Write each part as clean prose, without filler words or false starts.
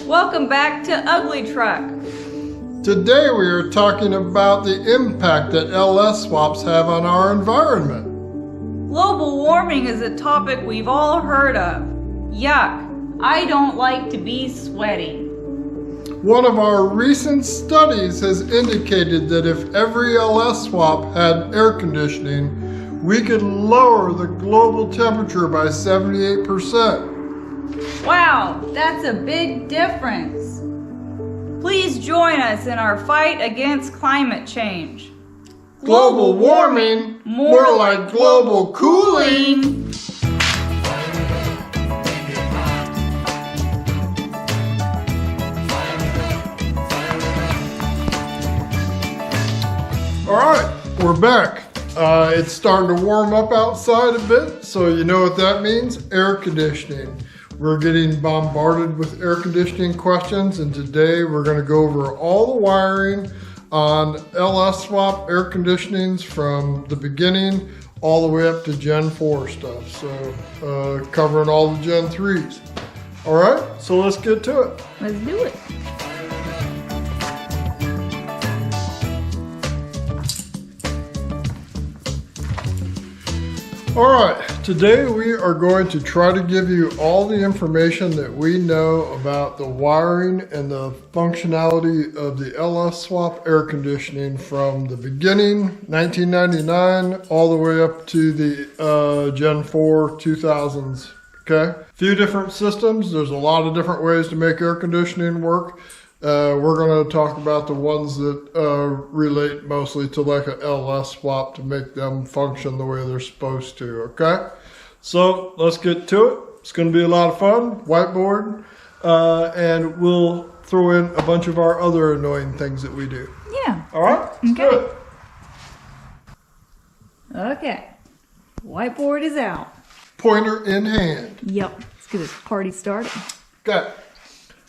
Welcome back to Ugly Truck. Today we are talking about the impact that LS swaps have on our environment. Global warming is a topic we've all heard of. Yuck, I don't like to be sweaty. One of our recent studies has indicated that if every LS swap had air conditioning, we could lower the global temperature by 78%. Wow, that's a big difference. Please join us in our fight against climate change. Global warming, more like global cooling. All right, we're back. It's starting to warm up outside a bit, so you know what that means, air conditioning. We're getting bombarded with air conditioning questions, and today we're going to go over all the wiring on LS swap air conditionings from the beginning all the way up to Gen 4 stuff. So covering all the Gen 3s. All right, so let's get to it. Let's do it. All right, today we are going to try to give you all the information that we know about the wiring and the functionality of the LS swap air conditioning from the beginning, 1999, all the way up to the Gen 4 2000s, okay? A few different systems. There's a lot of different ways to make air conditioning work. We're going to talk about the ones that relate mostly to like a LS swap to make them function the way they're supposed to, okay? So let's get to it. It's going to be a lot of fun, whiteboard, and we'll throw in a bunch of our other annoying things that we do. Yeah. All right? Let's do it. Okay. Whiteboard is out. Pointer in hand. Yep. Let's get this party started. Okay.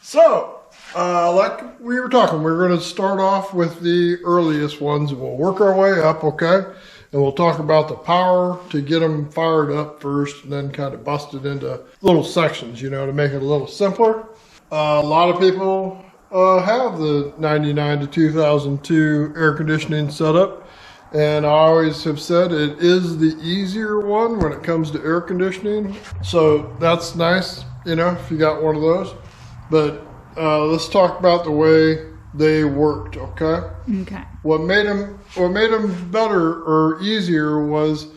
So, like we were talking, we're going to start off with the earliest ones. We'll work our way up, okay? And we'll talk about the power to get them fired up first and then kind of bust it into little sections, you know, to make it a little simpler. A lot of people have the 99 to 2002 air conditioning setup. And I always have said it is the easier one when it comes to air conditioning. So that's nice, you know, if you got one of those. But let's talk about the way they worked, okay? Okay. What made them better or easier was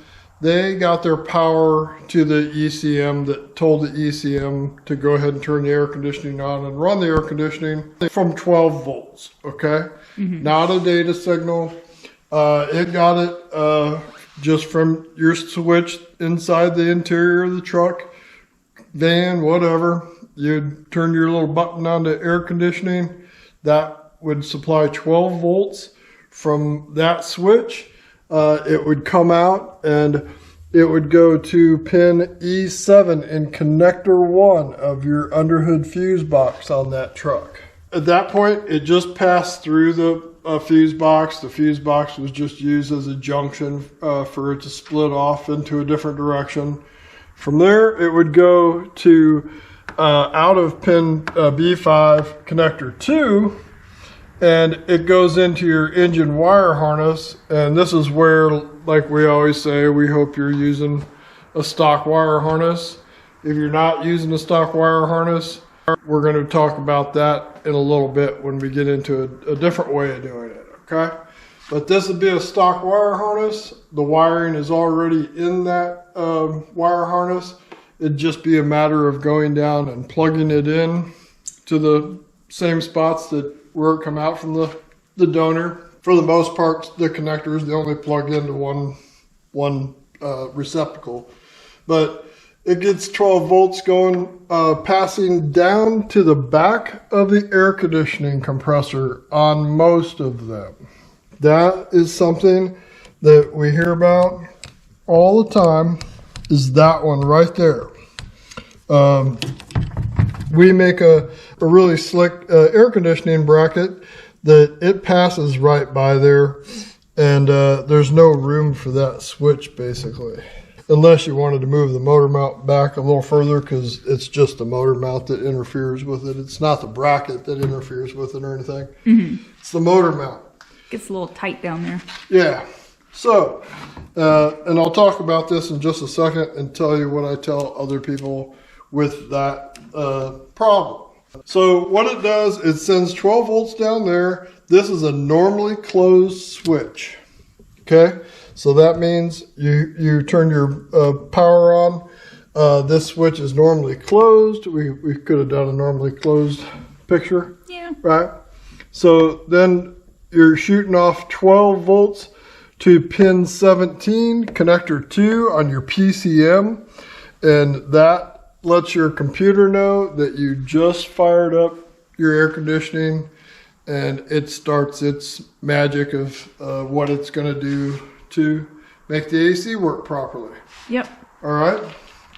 they got their power to the ECM that told the ECM to go ahead and turn the air conditioning on and run the air conditioning from 12 volts, okay? Mm-hmm. Not a data signal. It got it just from your switch inside the interior of the truck, van, whatever. You'd turn your little button on to air conditioning. That would supply 12 volts. From that switch, it would come out and it would go to pin E7 in connector 1 of your underhood fuse box on that truck. At that point, it just passed through the fuse box. The fuse box was just used as a junction for it to split off into a different direction. From there, it would go to out of pin B5 connector 2, and it goes into your engine wire harness. And this is where, like we always say, we hope you're using a stock wire harness. If you're not using a stock wire harness, we're going to talk about that in a little bit when we get into a different way of doing it, okay? But this would be a stock wire harness. The wiring is already in that wire harness. It'd just be a matter of going down and plugging it in to the same spots that where it come out from the donor. For the most part, the connectors, they only plug into one receptacle. But it gets 12 volts going, passing down to the back of the air conditioning compressor on most of them. That is something that we hear about all the time, is that one right there. We make a really slick air conditioning bracket that it passes right by there, and there's no room for that switch basically. unless you wanted to move the motor mount back a little further, because it's just the motor mount that interferes with it. It's not the bracket that interferes with it or anything. It's the motor mount. Gets a little tight down there. Yeah. So, and I'll talk about this in just a second and tell you what I tell other people with that problem. So what it does, it sends 12 volts down there. This is a normally closed switch. Okay, so that means you turn your power on. This switch is normally closed. We could have done a normally closed picture. Yeah. Right. So then you're shooting off 12 volts to pin 17, connector 2 on your PCM, and that lets your computer know that you just fired up your air conditioning, and it starts its magic of what it's going to do to make the AC work properly. Yep. All right.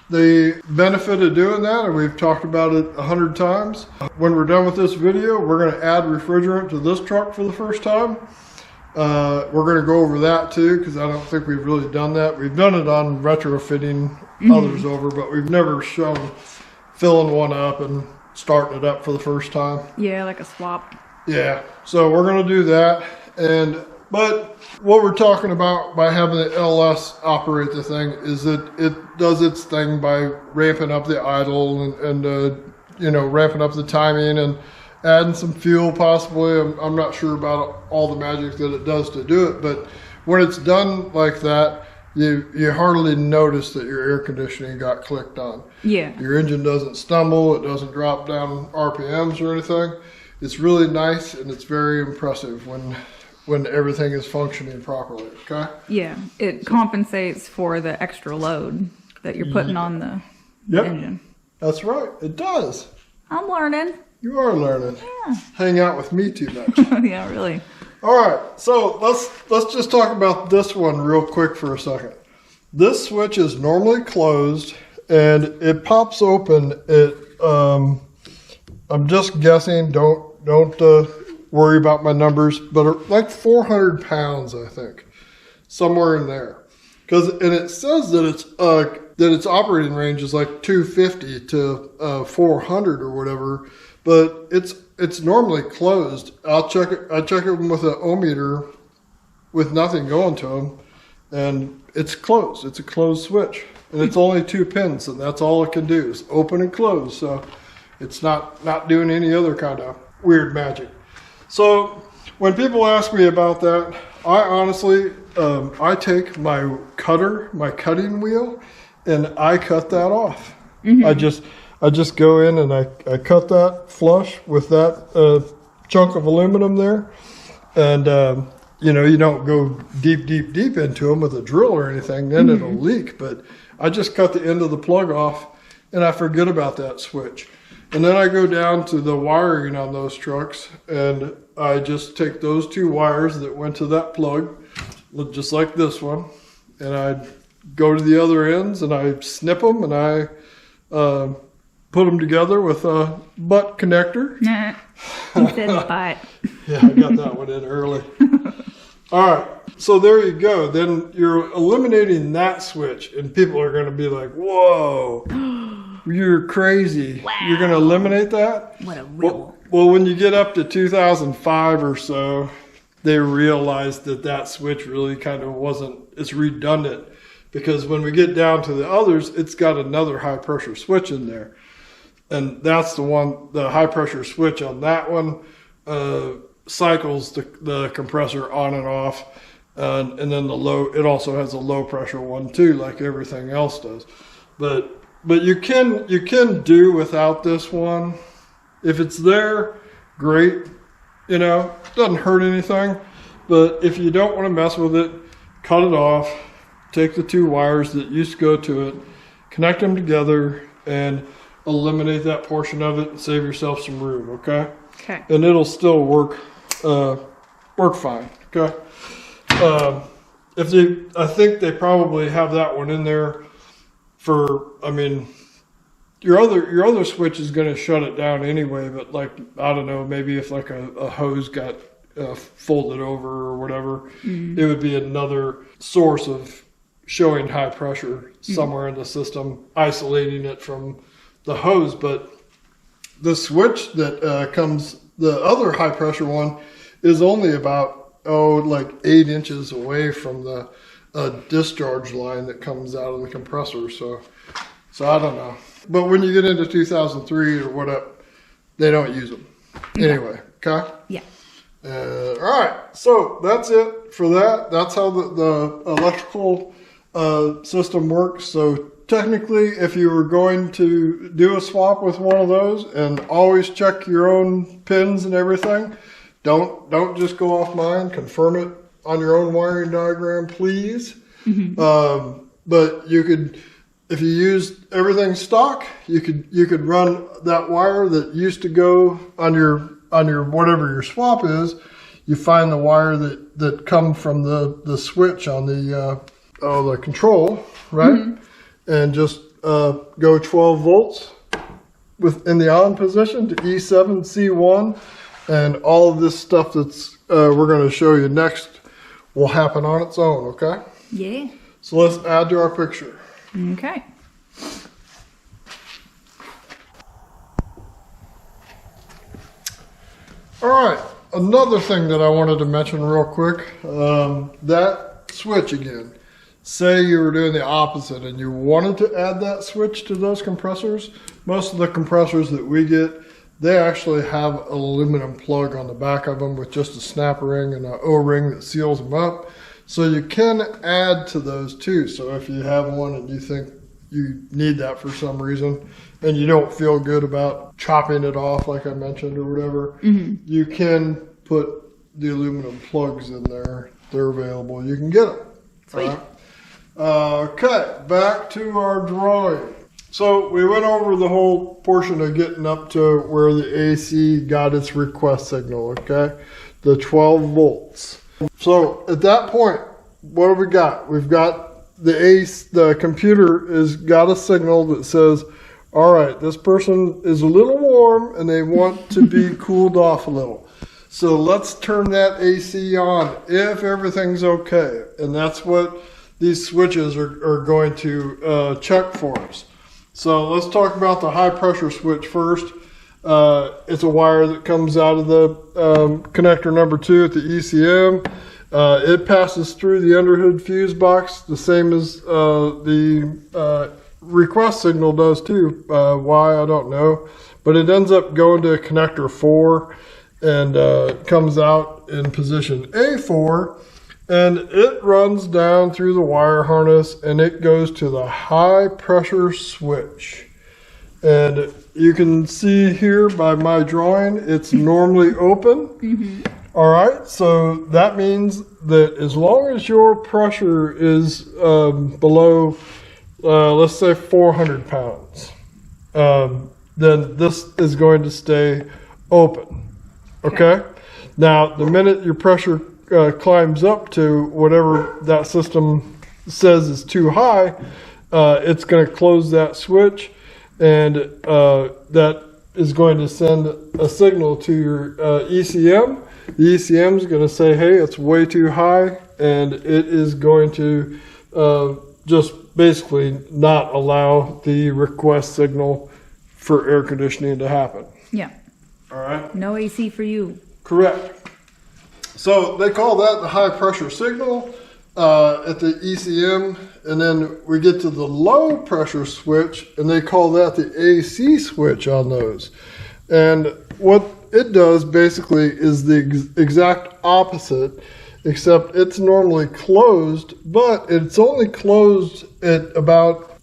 The benefit of doing that, and we've talked about it 100 times, when we're done with this video, we're going to add refrigerant to this truck for the first time. We're going to go over that too, because I don't think we've really done that. We've done it on retrofitting others over, but we've never shown filling one up and starting it up for the first time. Yeah, like a swap. Yeah, so we're going to do that. But what we're talking about by having the LS operate the thing is that it does its thing by ramping up the idle and ramping up the timing and adding some fuel possibly. I'm not sure about all the magic that it does to do it, but when it's done like that, you hardly notice that your air conditioning got clicked on. Yeah. Your engine doesn't stumble, it doesn't drop down RPMs or anything. It's really nice, and it's very impressive when everything is functioning properly, okay? Yeah, it compensates for the extra load that you're putting on the engine. That's right, it does. I'm learning. You are learning. Yeah. Hang out with me too much. Yeah, really. All right, so let's just talk about this one real quick for a second. This switch is normally closed, and it pops open. I'm just guessing. Don't worry about my numbers, but like 400 pounds, I think, somewhere in there. And it says that its operating range is like 250 to 400 or whatever, but it's normally closed. I check it with an ohmmeter with nothing going to them, and it's closed. It's a closed switch, and it's only 2 pins, and that's all it can do is open and close. So it's not doing any other kind of weird magic. So when people ask me about that, I honestly, I take my cutting wheel, and I cut that off. I just go in and I cut that flush with that chunk of aluminum there, and you don't go deep into them with a drill or anything, then it'll leak. But I just cut the end of the plug off, and I forget about that switch. And then I go down to the wiring on those trucks, and I just take those 2 wires that went to that plug, just like this one, and I go to the other ends and I snip them, and I put them together with a butt connector. You said butt. Yeah, I got that one in early. All right, so there you go. Then you're eliminating that switch, and people are going to be like, whoa. You're crazy. Wow. You're going to eliminate that? What a rebel. Well, when you get up to 2005 or so, they realized that switch really kind of it's redundant, because when we get down to the others, it's got another high pressure switch in there. And that's the high pressure switch on that one cycles the compressor on and off. And then it also has a low pressure one too, like everything else does. But you can do without this one. If it's there, great. Doesn't hurt anything. But if you don't want to mess with it, cut it off. Take the 2 wires that used to go to it, connect them together, and eliminate that portion of it and save yourself some room. Okay. Okay. And it'll still work fine. Okay. I think they probably have that one in there. Your other switch is going to shut it down anyway, but I don't know, maybe if a hose got folded over or whatever, it would be another source of showing high pressure somewhere in the system, isolating it from the hose. But the switch that comes, the other high pressure one, is only about, like 8 inches away from the discharge line that comes out of the compressor. So I don't know. But when you get into 2003 or whatever, they don't use them. Anyway, okay? Yeah. All right, so that's it for that. That's how the electrical system works. So technically, if you were going to do a swap with one of those, and always check your own pins and everything, don't just go off mine. Confirm it on your own wiring diagram, please. But you could, if you used everything stock, you could run that wire that used to go on your whatever your swap is. You find the wire that come from the switch on the control, right? And just go 12 volts in the on position to E7 C1, and all of this stuff that's we're going to show you next will happen on its own. Okay? Yeah. So let's add to our picture. Okay. All right, another thing that I wanted to mention real quick, that switch again. Say you were doing the opposite and you wanted to add that switch to those compressors. Most of the compressors that we get, they actually have an aluminum plug on the back of them with just a snap ring and an O-ring that seals them up. So you can add to those too. So if you have one and you think you need that for some reason, and you don't feel good about chopping it off like I mentioned or whatever, you can put the aluminum plugs in there. They're available. You can get them. Sweet. Okay, back to our drawing. So we went over the whole portion of getting up to where the AC got its request signal, okay? The 12 volts. So at that point, what have we got? We've got the computer has got a signal that says, all right, this person is a little warm and they want to be cooled off a little. So let's turn that AC on if everything's okay. And that's what these switches are going to check for us. So let's talk about the high pressure switch first. It's a wire that comes out of the connector number 2 at the ECM. It passes through the underhood fuse box, the same as the request signal does too. Why, I don't know. But it ends up going to connector 4 and comes out in position A4. And it runs down through the wire harness and it goes to the high pressure switch. And you can see here by my drawing, it's normally open. All right, so that means that as long as your pressure is below, let's say 400 pounds, then this is going to stay open, okay? Now, the minute your pressure climbs up to whatever that system says is too high, it's going to close that switch, and that is going to send a signal to your ECM. The ECM is going to say, hey, it's way too high, and it is going to just basically not allow the request signal for air conditioning to happen. Yeah. All right? No AC for you. Correct. So they call that the high pressure signal at the ECM, and then we get to the low pressure switch, and they call that the AC switch on those. And what it does basically is the exact opposite, except it's normally closed, but it's only closed at about,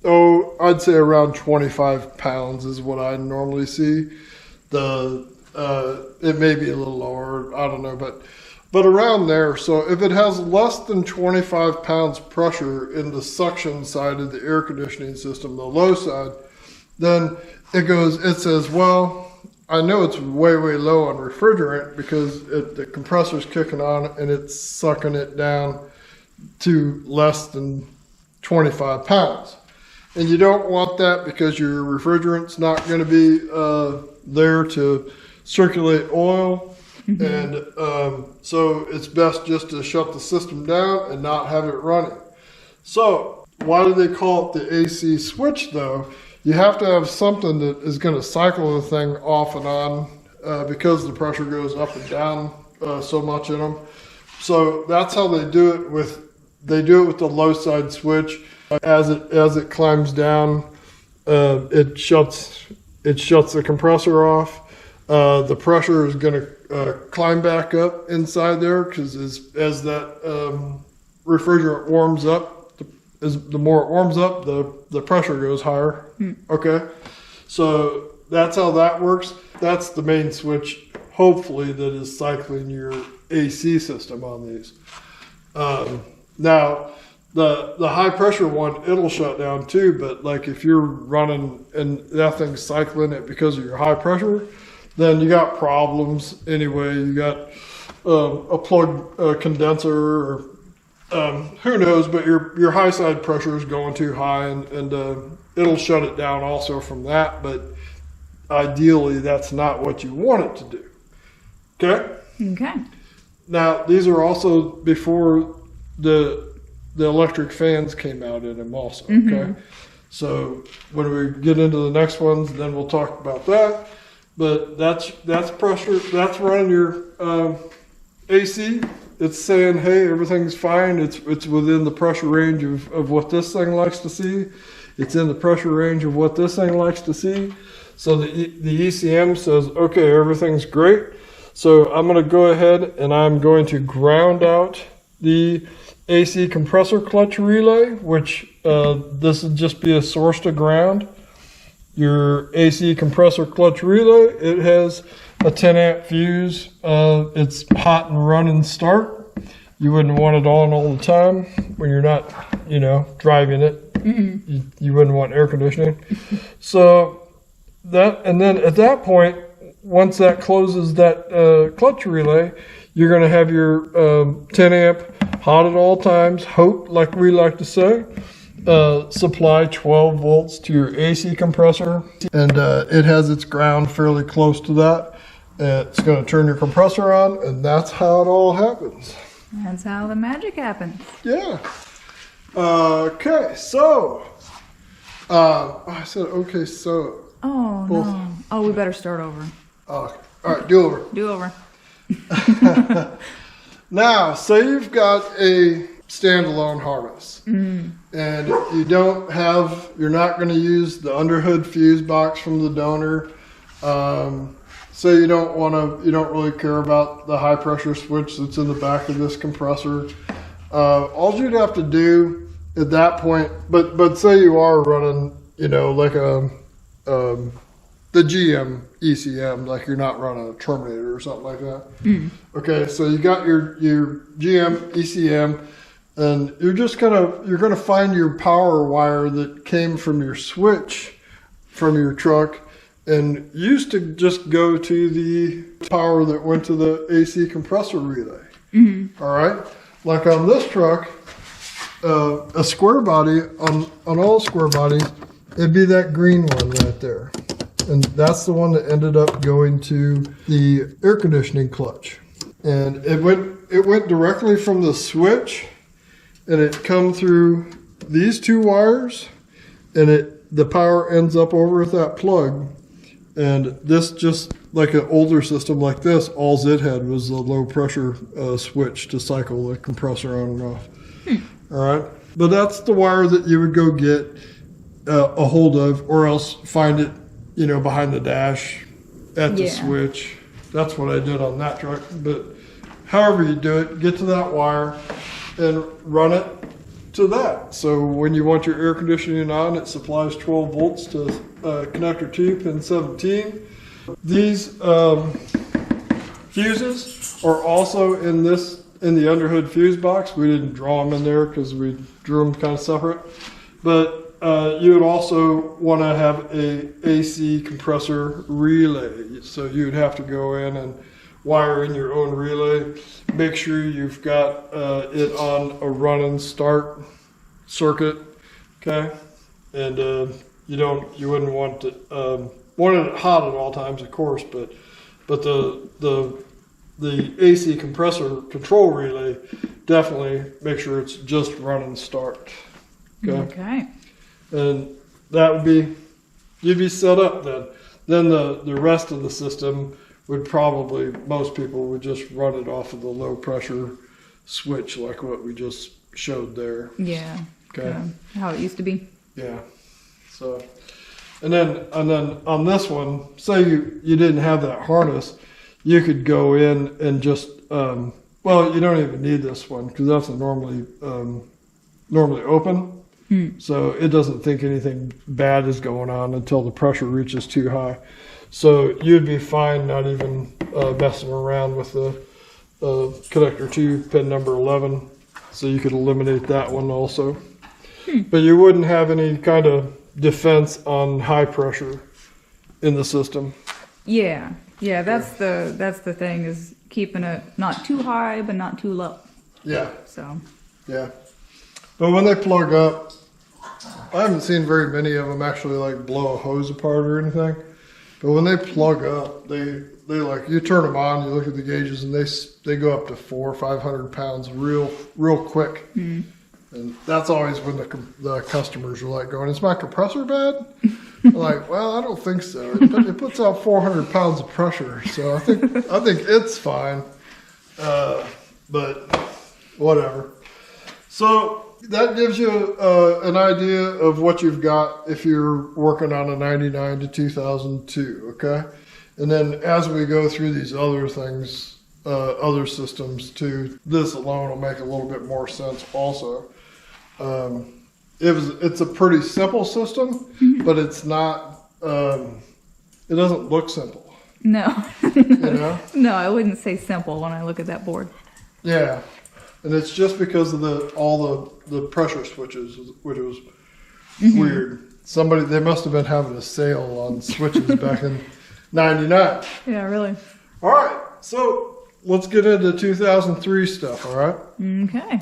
I'd say around 25 pounds is what I normally see. It may be a little lower, I don't know, but around there. So if it has less than 25 pounds pressure in the suction side of the air conditioning system, the low side, then it says, well, I know it's way, way low on refrigerant because the compressor's kicking on and it's sucking it down to less than 25 pounds. And you don't want that because your refrigerant's not going to be there to circulate oil. And so it's best just to shut the system down and not have it running. So why do they call it the AC switch though? You have to have something that is going to cycle the thing off and on because the pressure goes up and down so much in them. So that's how they do it with the low side switch. As it climbs down, it shuts the compressor off. The pressure is going to climb back up inside there because as that refrigerant warms up, the more it warms up, the pressure goes higher. Okay, so that's how that works. That's the main switch, hopefully, that is cycling your AC system on these. Now, the high pressure one, it'll shut down too, but like if you're running and that thing's cycling it because of your high pressure, then you got problems anyway. You got a plug condenser or who knows, but your high side pressure is going too high and it'll shut it down also from that, but ideally that's not what you want it to do. Okay? Okay. Now, these are also before the electric fans came out in them also, okay? So when we get into the next ones, then we'll talk about that. But that's pressure, that's running your AC. It's saying, hey, everything's fine. It's within the pressure range of what this thing likes to see. It's in the pressure range of what this thing likes to see. So the ECM says, okay, everything's great. So I'm going to go ahead and I'm going to ground out the AC compressor clutch relay, which this would just be a source to ground. Your AC compressor clutch relay, it has a 10 amp fuse. It's hot and run and start. You wouldn't want it on all the time when you're not, driving it. You wouldn't want air conditioning. So and then at that point, once that closes that clutch relay, you're going to have your 10 amp hot at all times, hope, like we like to say, supply 12 volts to your AC compressor. And it has its ground fairly close to that. It's going to turn your compressor on, and that's how it all happens. That's how the magic happens. Yeah. Okay, so. I said, okay, so. Oh, no. Oh, we better start over. Okay. All right, do over. Do over. Now, say you've got a standalone harness and you're not going to use the underhood fuse box from the donor. Say you don't really care about the high pressure switch that's in the back of this compressor. All you'd have to do at that point, but say you are running, like the GM ECM, like you're not running a Terminator or something like that. Okay, so you got your GM ECM, and you're gonna find your power wire that came from your switch from your truck, and used to just go to the power that went to the AC compressor relay. All right, like on this truck, a square body on all square bodies, it'd be that green one right there. And that's the one that ended up going to the air conditioning clutch. And it went directly from the switch, and it come through these two wires, and the power ends up over at that plug. And this, just like an older system like this, all it had was the low pressure switch to cycle the compressor on and off. All right, but that's the wire that you would go get a hold of, or else find it, behind the dash at the switch. That's what I did on that truck. But however you do it, get to that wire and run it to that. So when you want your air conditioning on, it supplies 12 volts to connector 2, pin 17. These fuses are also in the underhood fuse box. We didn't draw them in there because we drew them kind of separate. But you would also want to have a AC compressor relay. So you would have to go in and wire in your own relay. Make sure you've got it on a run and start circuit, okay? And you wouldn't want it hot at all times, of course, but the AC compressor control relay, definitely make sure it's just run and start. Okay. And that would be, you'd be set up then. Then the rest of the system would probably, most people would just run it off of the low pressure switch like what we just showed there. Yeah. Okay. How it used to be. Yeah. So, and then on this one, say you didn't have that harness, you could go in and just, well, you don't even need this one because that's a normally open. So it doesn't think anything bad is going on until the pressure reaches too high. So you'd be fine not even messing around with the connector 2, pin number 11. So you could eliminate that one also. But you wouldn't have any kind of defense on high pressure in the system. Yeah. Yeah, that's the thing, is keeping it not too high but not too low. Yeah. So. Yeah. But when they plug up, I haven't seen very many of them actually like blow a hose apart or anything. But when they plug up, they like, you turn them on, you look at the gauges, and they go up to 400 or 500 pounds real quick. And that's always when the customers are like going, "Is my compressor bad?" I'm like, well, I don't think so. It puts out 400 pounds of pressure, so I think it's fine. But whatever. So that gives you an idea of what you've got if you're working on a 99 to 2002, okay? And then as we go through these other things, other systems too, this alone will make a little bit more sense also. It's a pretty simple system, but it's not, it doesn't look simple. No. You know? No, I wouldn't say simple when I look at that board. Yeah. And it's just because of all the pressure switches, which was weird. They must have been having a sale on switches back in 99. Yeah, really. All right. So let's get into 2003 stuff, all right? Okay.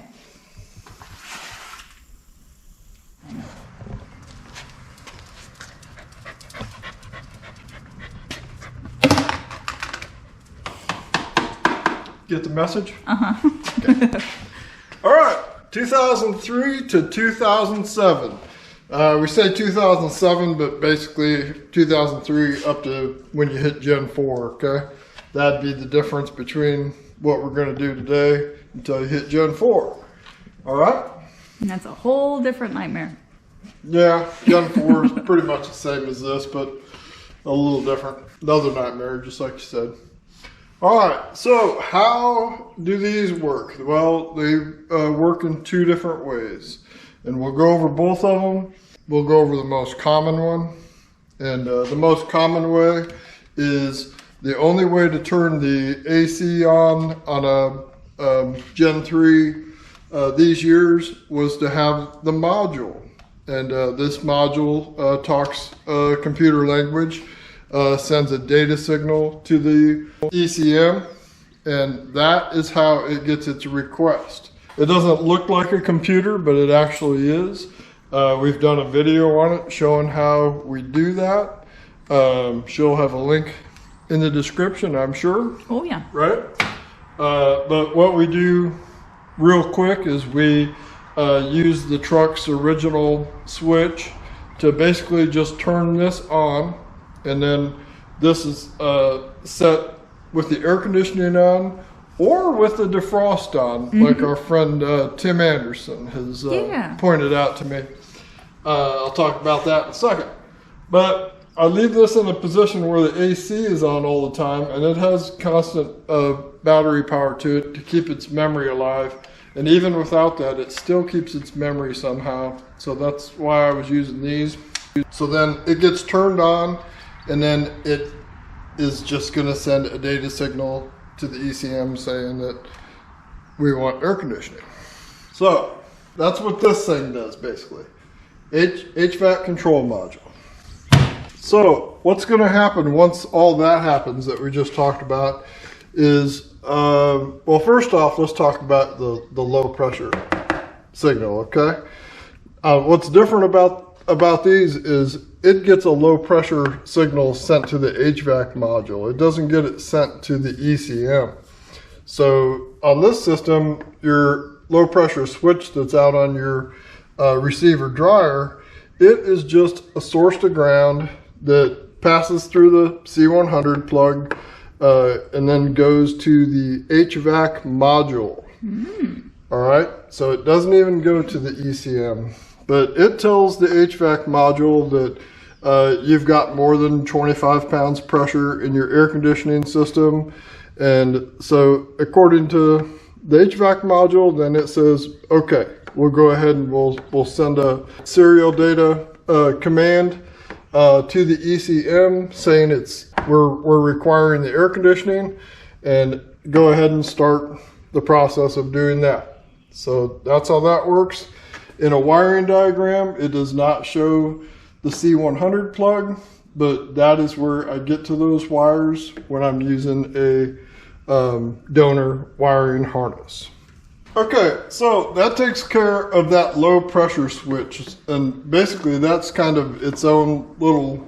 Get the message? Uh-huh. Okay. All right, 2003 to 2007. We say 2007, but basically 2003 up to when you hit Gen 4, okay? That'd be the difference between what we're going to do today until you hit Gen 4. All right? And that's a whole different nightmare. Yeah, Gen 4 is pretty much the same as this, but a little different. Another nightmare, just like you said. All right, so how do these work? Well, they work in two different ways, and we'll go over both of them. We'll go over the most common one, and the most common way is the only way to turn the AC on a Gen 3 these years was to have the module, and this module talks computer language. Sends a data signal to the ECM, and that is how it gets its request. It doesn't look like a computer, but it actually is. We've done a video on it showing how we do that. She'll have a link in the description, I'm sure. Oh, yeah. Right? But what we do real quick is we use the truck's original switch to basically just turn this on. And then this is set with the air conditioning on or with the defrost on, like our friend Tim Anderson has pointed out to me. I'll talk about that in a second. But I leave this in a position where the AC is on all the time, and it has constant battery power to it to keep its memory alive. And even without that, it still keeps its memory somehow. So that's why I was using these. So then it gets turned on, and then it is just going to send a data signal to the ECM saying that we want air conditioning. So that's what this thing does basically. HVAC control module. So what's going to happen once all that happens that we just talked about is, well, first off, let's talk about the low pressure signal, okay? What's different about these is it gets a low pressure signal sent to the HVAC module. It doesn't get it sent to the ECM. So on this system, your low pressure switch that's out on your receiver dryer, it is just a source to ground that passes through the C100 plug and then goes to the HVAC module. All right, so it doesn't even go to the ECM, but it tells the HVAC module that you've got more than 25 pounds pressure in your air conditioning system. And so according to the HVAC module, then it says, okay, we'll go ahead and we'll send a serial data command to the ECM saying we're requiring the air conditioning, and go ahead and start the process of doing that. So that's how that works. In a wiring diagram, it does not show the C100 plug, but that is where I get to those wires when I'm using a donor wiring harness. Okay, so that takes care of that low pressure switch, and basically that's kind of its own little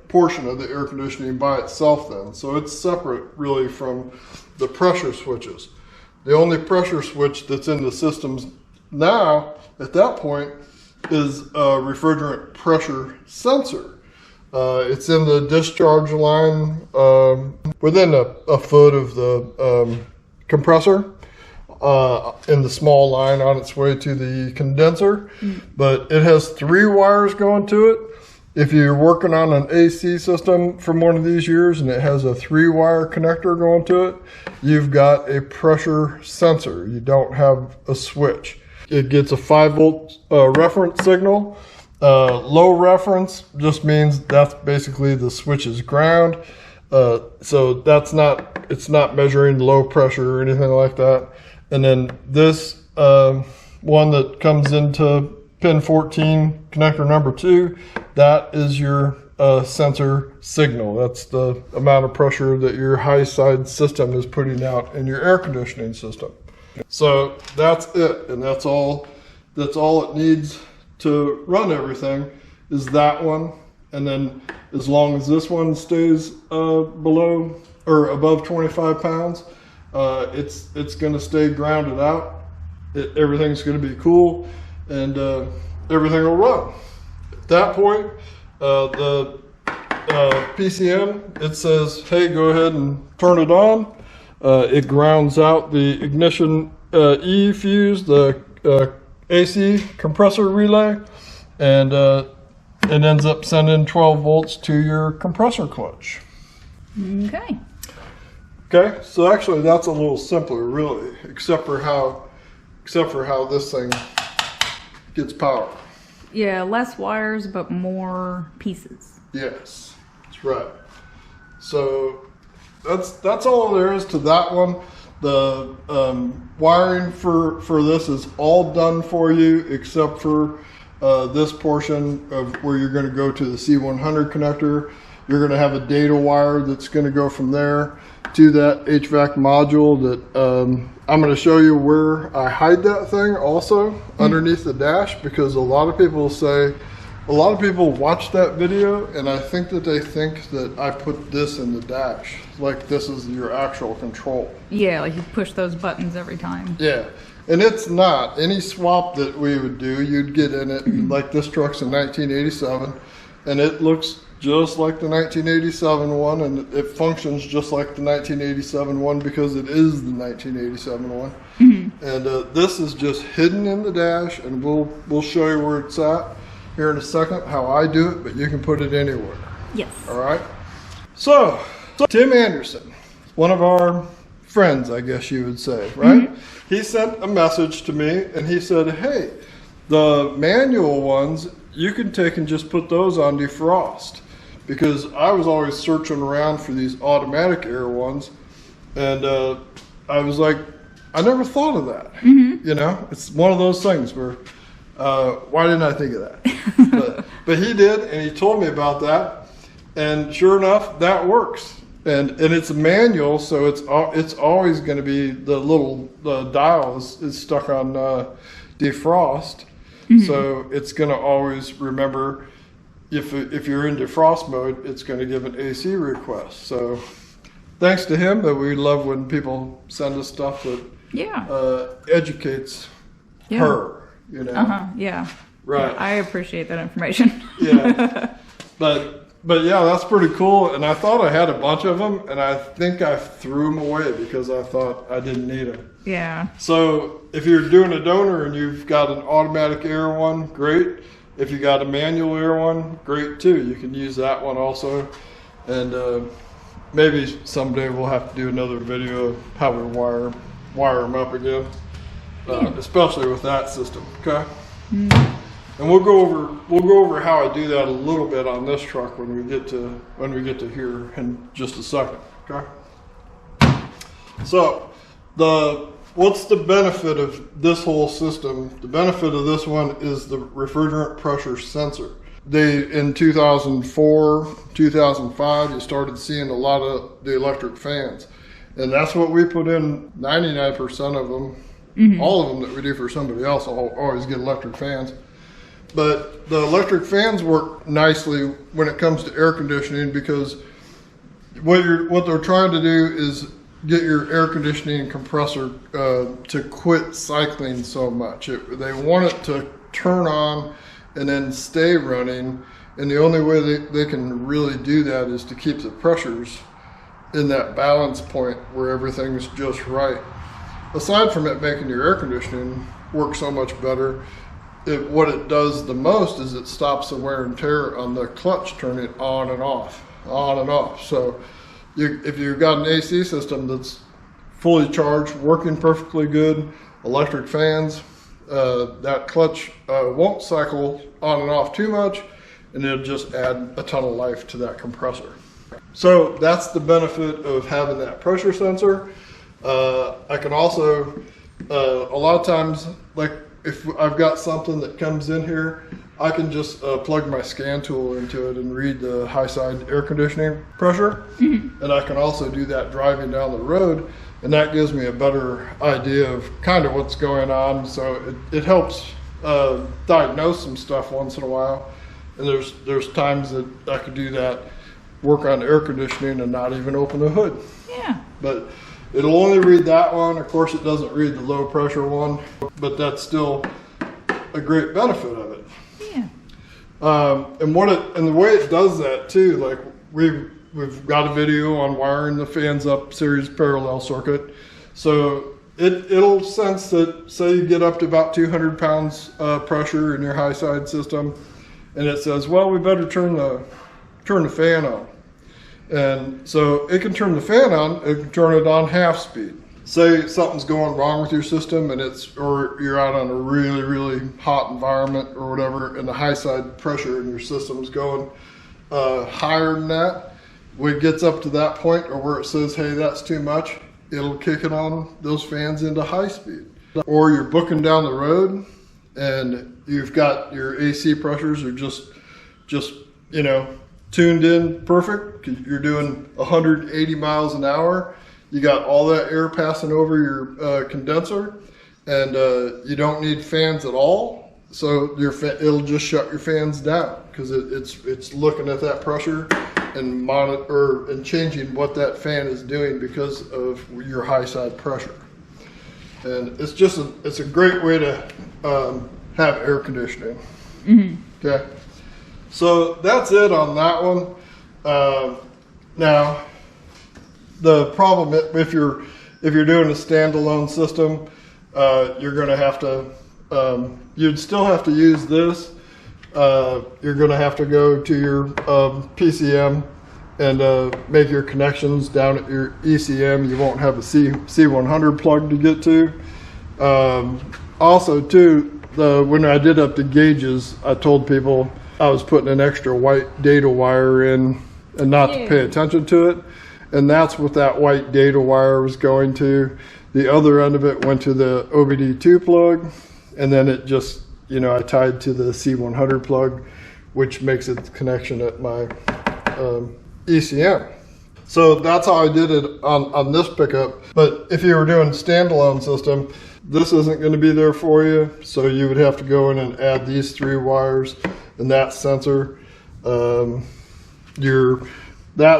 portion of the air conditioning by itself then. So it's separate really from the pressure switches. The only pressure switch that's in the systems now at that point is a refrigerant pressure sensor. It's in the discharge line within a foot of the compressor in the small line on its way to the condenser. But it has 3 wires going to it. If you're working on an AC system from one of these years and it has a 3-wire connector going to it, you've got a pressure sensor. You don't have a switch. It gets a 5-volt reference signal. Low reference just means that's basically the switch's ground. So it's not measuring low pressure or anything like that. And then this one that comes into pin 14, connector number 2, that is your sensor signal. That's the amount of pressure that your high side system is putting out in your air conditioning system. So that's it, and that's all it needs to run everything is that one. And then as long as this one stays below or above 25 pounds, it's going to stay grounded out. Everything's going to be cool, and everything will run. At that point, the PCM, it says, hey, go ahead and turn it on. It grounds out the ignition E fuse, the AC compressor relay, and it ends up sending 12 volts to your compressor clutch. Okay. Okay, so actually that's a little simpler, really, except for how this thing gets power. Yeah, less wires, but more pieces. Yes, that's right. So that's all there is to that one. The wiring for this is all done for you, except for this portion of where you're going to go to the C100 connector. You're going to have a data wire that's going to go from there to that HVAC module that I'm going to show you where I hide that thing also underneath the dash, because a lot of people watch that video and I think that they think that I put this in the dash, like this is your actual control. Yeah, like you push those buttons every time. Yeah, and it's not. Any swap that we would do, you'd get in it, like this truck's in 1987, and it looks just like the 1987 one, and it functions just like the 1987 one because it is the 1987 one. And this is just hidden in the dash, and we'll show you where it's at here in a second, how I do it, but you can put it anywhere. Yes. All right. So Tim Anderson, one of our friends, I guess you would say, right? He sent a message to me and he said, hey, the manual ones, you can take and just put those on defrost. Because I was always searching around for these automatic air ones, and I was like, I never thought of that. You know, it's one of those things where, why didn't I think of that? but he did, and he told me about that, and sure enough, that works. And it's a manual, so it's always going to be the little dial is stuck on defrost, so it's going to always remember. If you're in defrost mode, it's going to give an AC request. So thanks to him, but we love when people send us stuff that educates her, you know. Yeah. Right. Yeah, I appreciate that information. Yeah. But yeah, that's pretty cool. And I thought I had a bunch of them, and I think I threw them away because I thought I didn't need them. Yeah. So if you're doing a donor and you've got an automatic air one, great. If you got a manual air one, great too. You can use that one also. And maybe someday we'll have to do another video of how we wire them up again, especially with that system. Okay. And we'll go over how I do that a little bit on this truck when we get to here in just a second. Okay. So what's the benefit of this whole system? The benefit of this one is the refrigerant pressure sensor. In 2004, 2005, you started seeing a lot of the electric fans. And that's what we put in 99% of them. All of them that we do for somebody else always get electric fans. But the electric fans work nicely when it comes to air conditioning, because what they're trying to do is get your air conditioning compressor to quit cycling so much. They want it to turn on and then stay running, and the only way they can really do that is to keep the pressures in that balance point where everything's just right. Aside from it making your air conditioning work so much better, what it does the most is it stops the wear and tear on the clutch turning on and off. So if you've got an AC system that's fully charged, working perfectly good, electric fans, that clutch won't cycle on and off too much, and it'll just add a ton of life to that compressor. So that's the benefit of having that pressure sensor. I can also, a lot of times, like if I've got something that comes in here, I can just plug my scan tool into it and read the high side air conditioning pressure. And I can also do that driving down the road, and that gives me a better idea of kind of what's going on. So it helps diagnose some stuff once in a while. And there's times that I could do that, work on air conditioning and not even open the hood. Yeah. But it'll only read that one. Of course, it doesn't read the low pressure one, but that's still a great benefit of it. Yeah. And the way it does that too, like we've got a video on wiring the fans up series parallel circuit. So it'll sense that, say you get up to about 200 pounds pressure in your high side system, and it says, well, we better turn the fan on. And so it can turn the fan on, it can turn it on half speed. Say something's going wrong with your system or you're out on a really, really hot environment or whatever, and the high side pressure in your system's going higher than that. When it gets up to that point or where it says, hey, that's too much, it'll kick it on those fans into high speed. Or you're booking down the road and you've got your AC pressures are just tuned in perfect. You're doing 180 miles an hour. You got all that air passing over your condenser, and you don't need fans at all. So it'll just shut your fans down because it's looking at that pressure and monitor and changing what that fan is doing because of your high side pressure. And it's a great way to have air conditioning. Okay. So that's it on that one. Now, the problem if you're doing a standalone system, you're going to have to. You'd still have to use this. You're going to have to go to your PCM and make your connections down at your ECM. You won't have a C100 plug to get to. Also, too, when I did up the gauges, I told people I was putting an extra white data wire in and not to pay attention to it. And that's what that white data wire was going to. The other end of it went to the OBD2 plug, and then it just, I tied to the C100 plug, which makes it the connection at my ECM. So that's how I did it on this pickup. But if you were doing a standalone system, this isn't going to be there for you. So you would have to go in and add these 3 wires and that sensor. That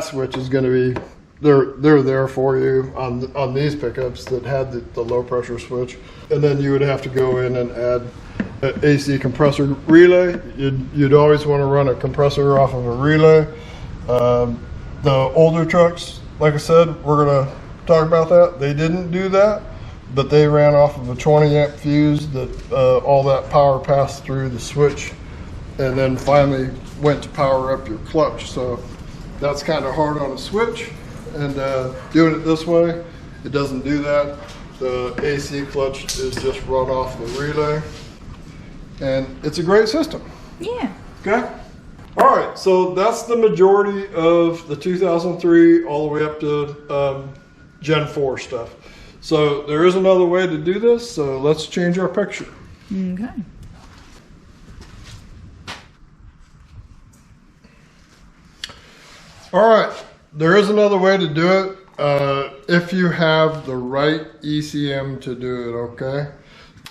switch is going to be they're there for you on these pickups that had the low pressure switch. And then you would have to go in and add an AC compressor relay. You'd always want to run a compressor off of a relay. The older trucks, like I said, we're going to talk about that. They didn't do that, but they ran off of a 20 amp fuse that all that power passed through the switch and then finally went to power up your clutch. So that's kind of hard on a switch, and doing it this way, it doesn't do that. The AC clutch is just run off the relay, and it's a great system. Yeah. Okay. All right, so that's the majority of the 2003 all the way up to Gen 4 stuff. So there is another way to do this, so let's change our picture. Okay. All right, there is another way to do it if you have the right ECM to do it, okay?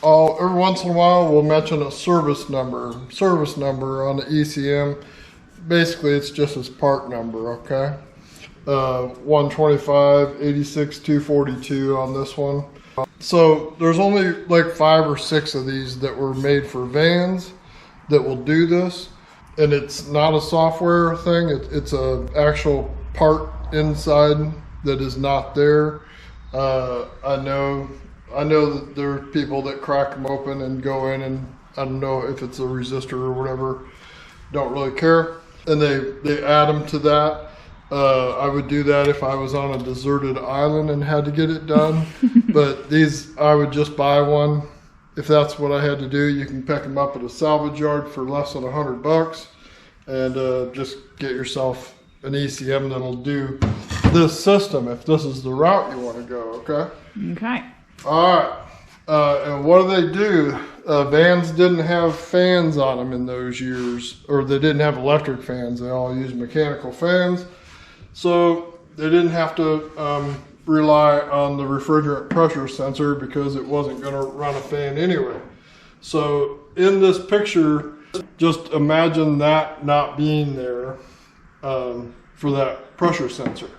Every once in a while we'll mention a service number on the ECM. Basically it's just its part number, okay? 125, 86, 242 on this one. So there's only like 5 or 6 of these that were made for vans that will do this. And it's not a software thing, it's a actual part inside that is not there. I know that there are people that crack them open and go in, and I don't know if it's a resistor or whatever, don't really care. And they add them to that. I would do that if I was on a deserted island and had to get it done. But these, I would just buy one. If that's what I had to do, you can pick them up at a salvage yard for less than $100 and just get yourself an ECM that'll do this system if this is the route you want to go, okay? Okay. All right. And what do? Vans didn't have fans on them in those years, or they didn't have electric fans. They all used mechanical fans. So they didn't have to rely on the refrigerant pressure sensor because it wasn't going to run a fan anyway. So in this picture, just imagine that not being there for that pressure sensor.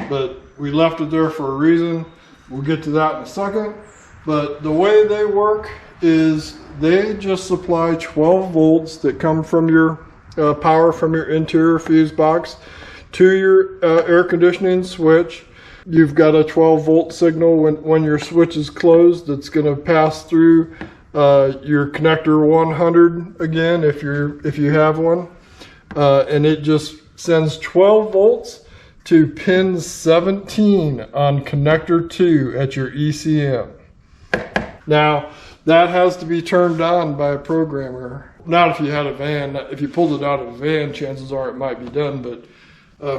But we left it there for a reason. We'll get to that in a second. But the way they work is they just supply 12 volts that come from your power from your interior fuse box to your air conditioning switch. You've got a 12 volt signal when your switch is closed that's going to pass through your connector 100 again if you have one, and it just sends 12 volts to pin 17 on connector 2 at your ECM. Now that has to be turned on by a programmer. Not if you had a van. If you pulled it out of a van, chances are it might be done, but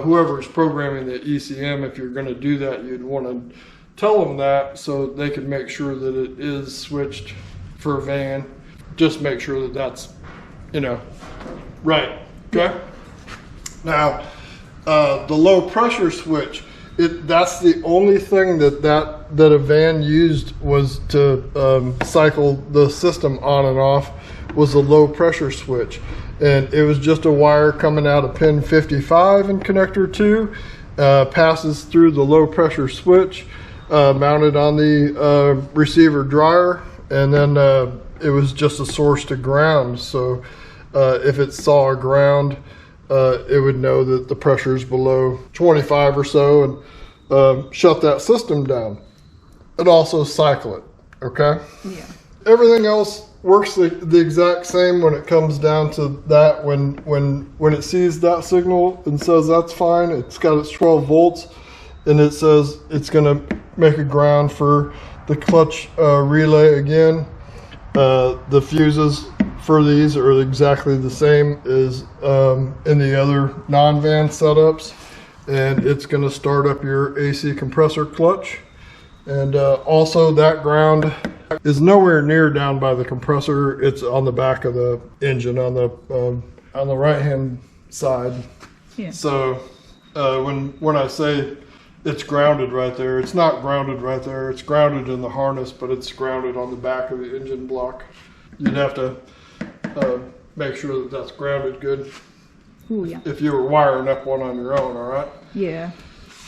whoever's programming the ECM, if you're going to do that, you'd want to tell them that so they can make sure that it is switched for a van. Just make sure that that's, right. Okay. Now, the low pressure switch, that's the only thing that a van used was to cycle the system on and off, was a low pressure switch. And it was just a wire coming out of pin 55 in connector 2, passes through the low pressure switch, mounted on the receiver dryer, and then it was just a source to ground. So if it saw a ground, it would know that the pressure is below 25 or so and shut that system down. And also cycle it, okay? Yeah. Everything else works the exact same when it comes down to that. When it sees that signal and says that's fine, it's got its 12 volts, and it says it's going to make a ground for the clutch relay again. The fuses for these are exactly the same as in the other non-van setups, and it's going to start up your AC compressor clutch. And also that ground is nowhere near down by the compressor. It's on the back of the engine on the right hand side. Yeah. So when I say it's grounded right there, it's not grounded right there. It's grounded in the harness, but it's grounded on the back of the engine block. You'd have to make sure that that's grounded good. Ooh, yeah. If you were wiring up one on your own, all right? Yeah.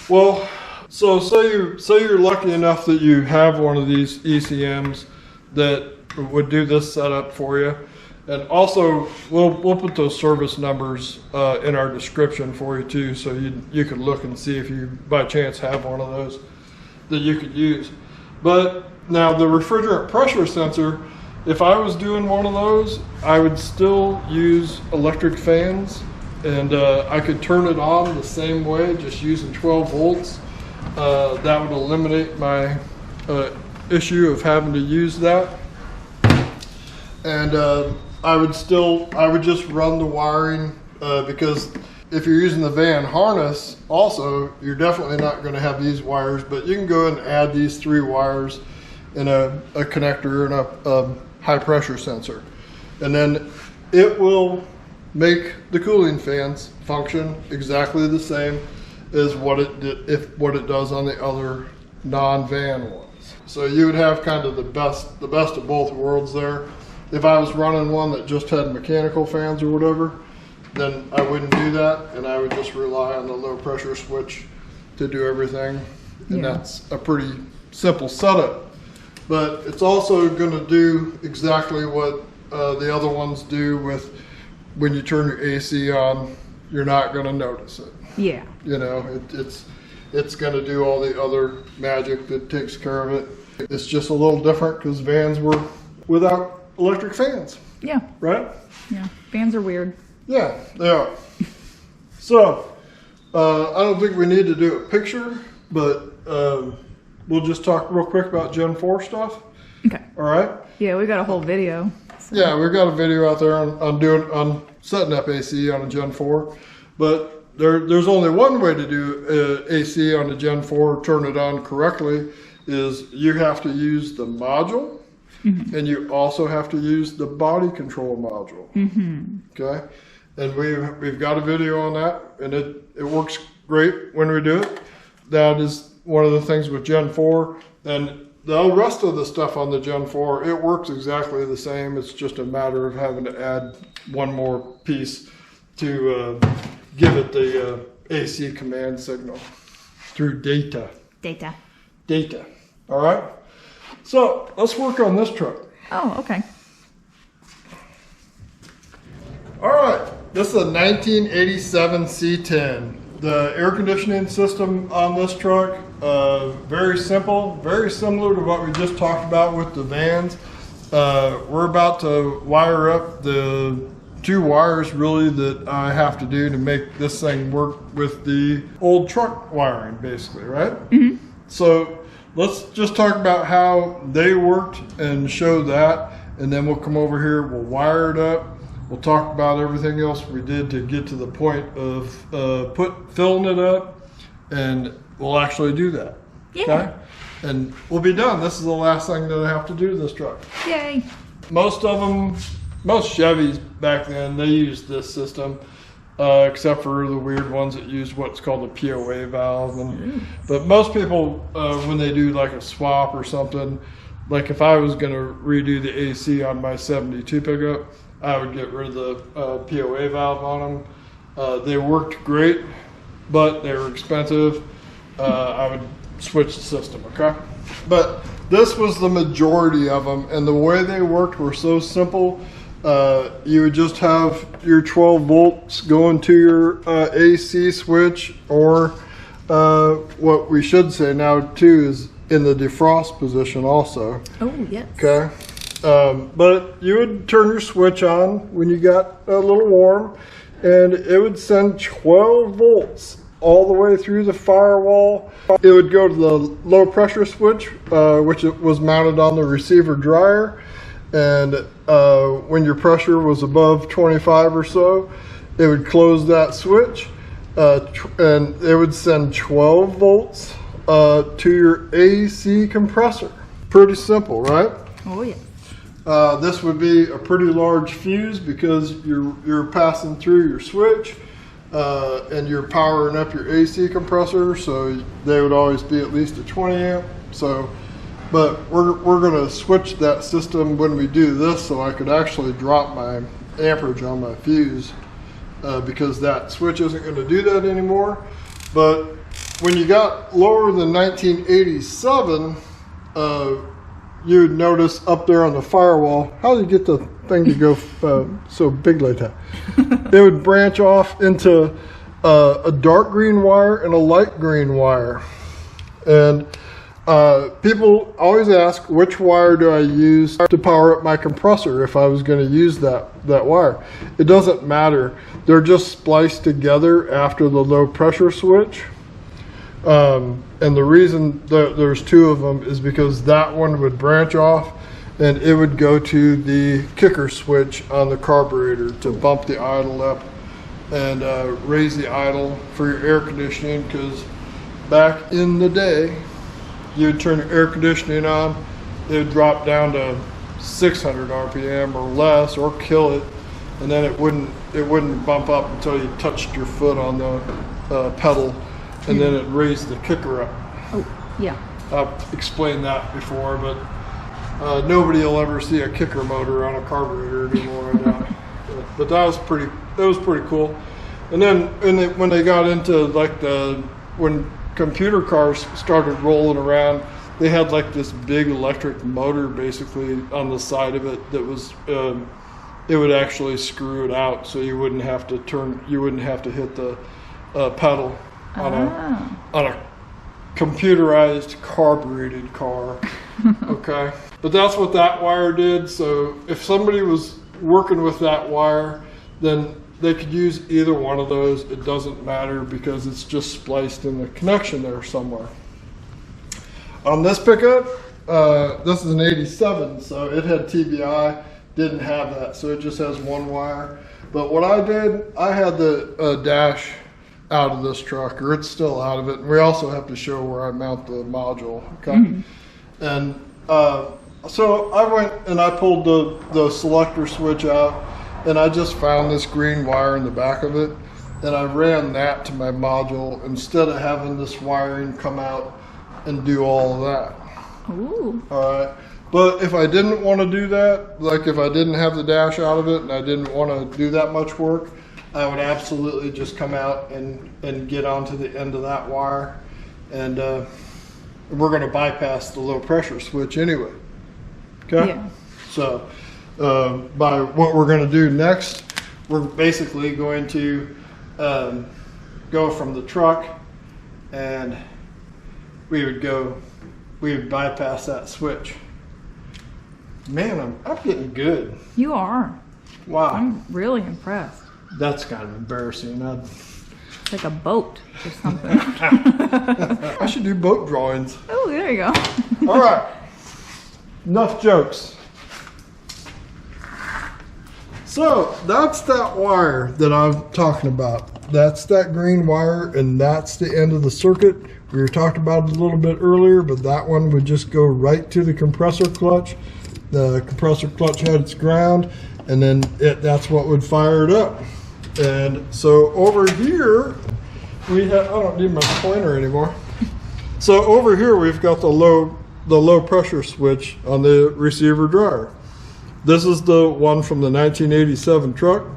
Well, so say you're lucky enough that you have one of these ECMs that would do this setup for you. And also, we'll put those service numbers in our description for you too, so you could look and see if you by chance have one of those that you could use. But now the refrigerant pressure sensor, if I was doing one of those, I would still use electric fans, and I could turn it on the same way, just using 12 volts. That would eliminate my issue of having to use that. And I would just run the wiring because if you're using the van harness, also, you're definitely not going to have these wires, but you can go and add these 3 wires in a connector and a high pressure sensor. And then it will make the cooling fans function exactly the same as what it does on the other non-van ones. So you would have kind of the best of both worlds there. If I was running one that just had mechanical fans or whatever, then I wouldn't do that, and I would just rely on the low pressure switch to do everything. And that's a pretty simple setup. But it's also going to do exactly what the other ones do with when you turn your AC on, you're not going to notice it. Yeah. You know, it's going to do all the other magic that takes care of it. It's just a little different because vans were without electric fans. Yeah. Right? Yeah. Fans are weird. Yeah, they are. So, I don't think we need to do a picture, but we'll just talk real quick about Gen 4 stuff. Okay. All right? Yeah, we got a whole video. So. Yeah, we've got a video out there on setting up AC on a Gen 4, but there's only one way to do AC on a Gen 4, turn it on correctly, is you have to use the module, and you also have to use the body control module. Okay, and we've got a video on that, and it works great when we do it. That is one of the things with Gen 4, and the rest of the stuff on the Gen 4, it works exactly the same. It's just a matter of having to add one more piece to give it the AC command signal through data. Data. All right. So let's work on this truck. Oh, okay. All right. This is a 1987 C10. The air conditioning system on this truck, very simple, very similar to what we just talked about with the vans. We're about to wire up the 2 wires really that I have to do to make this thing work with the old truck wiring, basically, right? So let's just talk about how they worked and show that, and then we'll come over here, we'll wire it up. We'll talk about everything else we did to get to the point of filling it up, and we'll actually do that. Yeah. Okay? And we'll be done. This is the last thing that I have to do to this truck. Yay. Most Chevys back then, they used this system, except for the weird ones that use what's called a POA valve. But most people, when they do like a swap or something, like if I was going to redo the AC on my 72 pickup, I would get rid of the POA valve on them. They worked great, but they were expensive. I would switch the system, okay? But this was the majority of them, and the way they worked were so simple. You would just have your 12 volts going to your AC switch, or what we should say now too is in the defrost position also. Oh, yes. Okay. But you would turn your switch on when you got a little warm, and it would send 12 volts all the way through the firewall. It would go to the low pressure switch, which was mounted on the receiver dryer. And when your pressure was above 25 or so, it would close that switch, and it would send 12 volts to your AC compressor. Pretty simple, right? Oh, yeah. This would be a pretty large fuse because you're passing through your switch, and you're powering up your AC compressor, so they would always be at least a 20 amp. So, but we're going to switch that system when we do this, so I could actually drop my amperage on my fuse, because that switch isn't going to do that anymore. But when you got lower than 1987, you'd notice up there on the firewall, how do you get the thing to go so big like that? It would branch off into a dark green wire and a light green wire. And people always ask, which wire do I use to power up my compressor if I was going to use that wire? It doesn't matter. They're just spliced together after the low pressure switch. And the reason that there's two of them is because that one would branch off and it would go to the kicker switch on the carburetor to bump the idle up and raise the idle for your air conditioning, because back in the day, you'd turn your air conditioning on, it would drop down to 600 RPM or less, or kill it, and then it wouldn't bump up until you touched your foot on the pedal, and then it raised the kicker up. Oh, yeah. I've explained that before, but nobody will ever see a kicker motor on a carburetor anymore. But that was pretty cool. And then when they got into like when computer cars started rolling around, they had like this big electric motor basically on the side of it that was it would actually screw it out, so you wouldn't have to hit the pedal on a computerized carbureted car. Okay, but that's what that wire did. So if somebody was working with that wire, then they could use either one of those. It doesn't matter because it's just spliced in the connection there somewhere. On this pickup, this is an 87, so it had TBI, didn't have that, so it just has one wire. But what I did, I had the dash out of this truck, or it's still out of it. And we also have to show where I mount the module, okay? Mm-hmm. And so I went and I pulled the selector switch out, and I just found this green wire in the back of it, and I ran that to my module instead of having this wiring come out and do all of that. Ooh. All right. But if I didn't want to do that, like if I didn't have the dash out of it and I didn't want to do that much work, I would absolutely just come out and get onto the end of that wire, and we're going to bypass the low pressure switch anyway. Okay? Yeah. So by what we're going to do next, we're basically going to go from the truck, and we would bypass that switch. Man, I'm getting good. You are. Wow. I'm really impressed. That's kind of embarrassing. It's like a boat or something. I should do boat drawings. Oh, there you go. All right. Enough jokes. So that's that wire that I'm talking about. That's that green wire, and that's the end of the circuit. We were talking about it a little bit earlier, but that one would just go right to the compressor clutch. The compressor clutch had its ground, and then that's what would fire it up. And so over here, we have, I don't need my pointer anymore. So over here, we've got the low pressure switch on the receiver dryer. This is the one from the 1987 truck.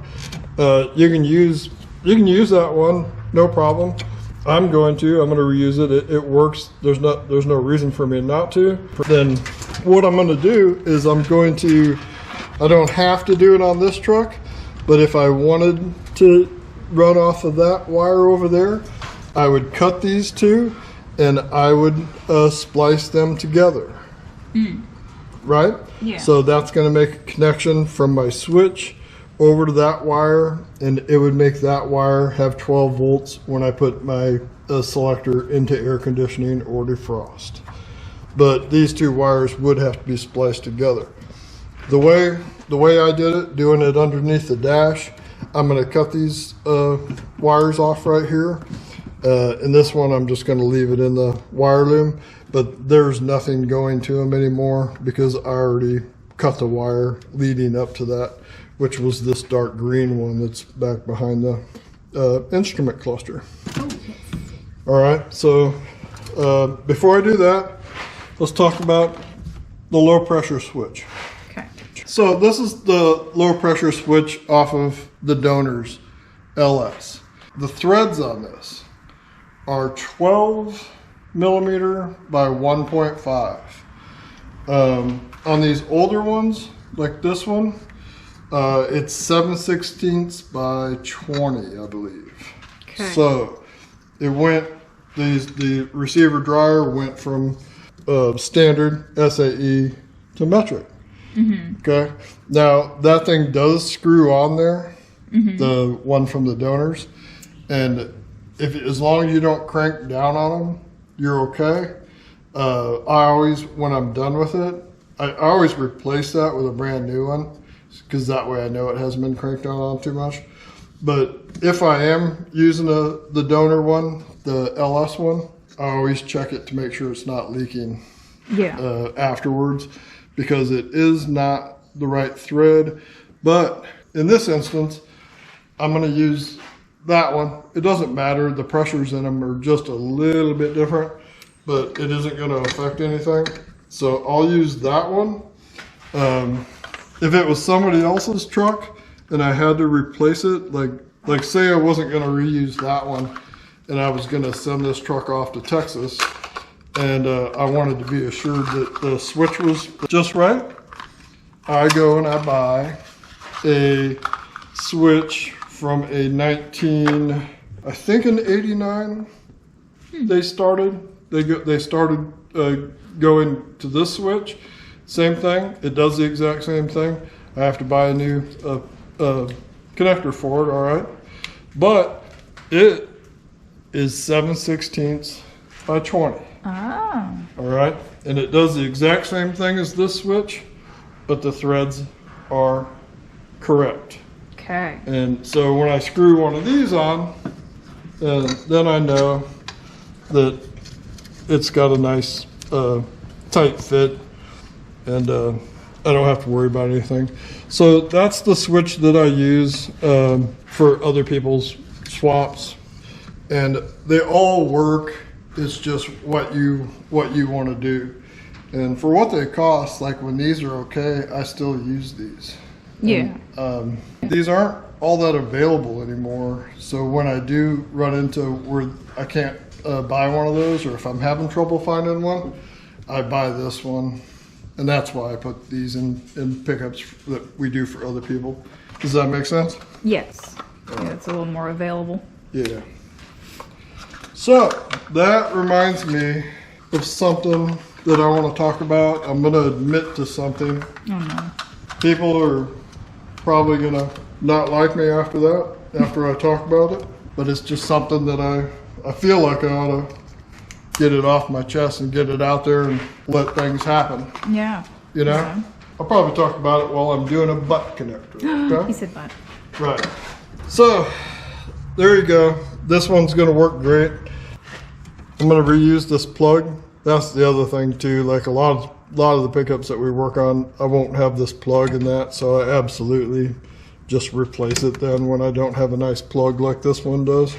You can use that one, no problem. I'm going to reuse it. It works. There's no reason for me not to. Then what I'm going to do is I don't have to do it on this truck, but if I wanted to run off of that wire over there, I would cut these two and I would splice them together. Right? Yeah. So that's going to make a connection from my switch over to that wire, and it would make that wire have 12 volts when I put my selector into air conditioning or defrost. But these two wires would have to be spliced together. The way I did it, doing it underneath the dash, I'm going to cut these wires off right here. And this one, I'm just going to leave it in the wire loom, but there's nothing going to them anymore because I already cut the wire leading up to that, which was this dark green one that's back behind the instrument cluster. All right, so before I do that, let's talk about the low pressure switch. Okay. So this is the low pressure switch off of the Donors LS. The threads on this are 12 millimeter by 1.5. On these older ones, like this one, it's 7/16 by 20, I believe. Okay. So it went, the receiver dryer went from standard SAE to metric. Okay. Now that thing does screw on there, the one from the donors, and as long as you don't crank down on them, you're okay. I always, when I'm done with it, I always replace that with a brand new one, because that way I know it hasn't been cranked down on too much. But if I am using the donor one, the LS one, I always check it to make sure it's not leaking afterwards, because it is not the right thread. But in this instance, I'm going to use that one. It doesn't matter. The pressures in them are just a little bit different, but it isn't going to affect anything. So I'll use that one. If it was somebody else's truck and I had to replace it, like say I wasn't going to reuse that one and I was going to send this truck off to Texas, and I wanted to be assured that the switch was just right, I go and I buy a switch from a I think in 89, they started going to this switch. Same thing. It does the exact same thing. I have to buy a new connector for it, all right? But it is 7/16 by 20. Oh. All right? And it does the exact same thing as this switch, but the threads are correct. Okay. And so when I screw one of these on, then I know that it's got a nice tight fit, and I don't have to worry about anything. So that's the switch that I use for other people's swaps, and they all work. It's just what you want to do. And for what they cost, like when these are okay, I still use these. Yeah. And, these aren't all that available anymore. So when I do run into where I can't buy one of those, or if I'm having trouble finding one, I buy this one. And that's why I put these in pickups that we do for other people. Does that make sense? Yes. Yeah, it's a little more available. Yeah. So that reminds me of something that I want to talk about. I'm going to admit to something. Oh no. People are probably going to not like me after that, after I talk about it. But it's just something that I feel like I ought to get it off my chest and get it out there and let things happen. Yeah. You know? Yeah. I'll probably talk about it while I'm doing a butt connector. Okay? He said butt. Right. So, there you go. This one's going to work great. I'm going to reuse this plug. That's the other thing too. Like a lot of the pickups that we work on, I won't have this plug in that, so I absolutely just replace it then when I don't have a nice plug like this one does.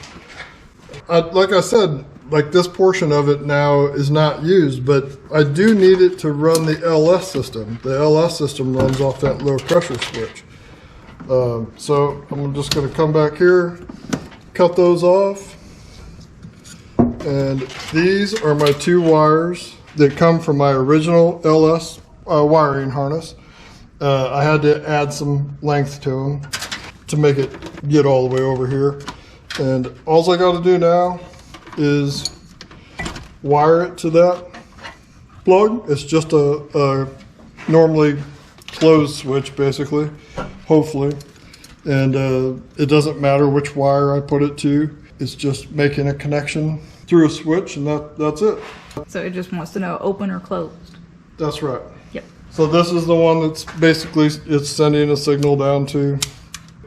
Like I said, like this portion of it now is not used, but I do need it to run the LS system. The LS system runs off that low pressure switch. So I'm just going to come back here, cut those off. And these are my two wires that come from my original LS wiring harness. I had to add some length to them to make it get all the way over here. And all I got to do now is wire it to that plug. It's just a normally closed switch, basically, hopefully. And it doesn't matter which wire I put it to. It's just making a connection through a switch, and that's it. So it just wants to know open or closed. That's right. Yep. So this is the one that's basically, it's sending a signal down to,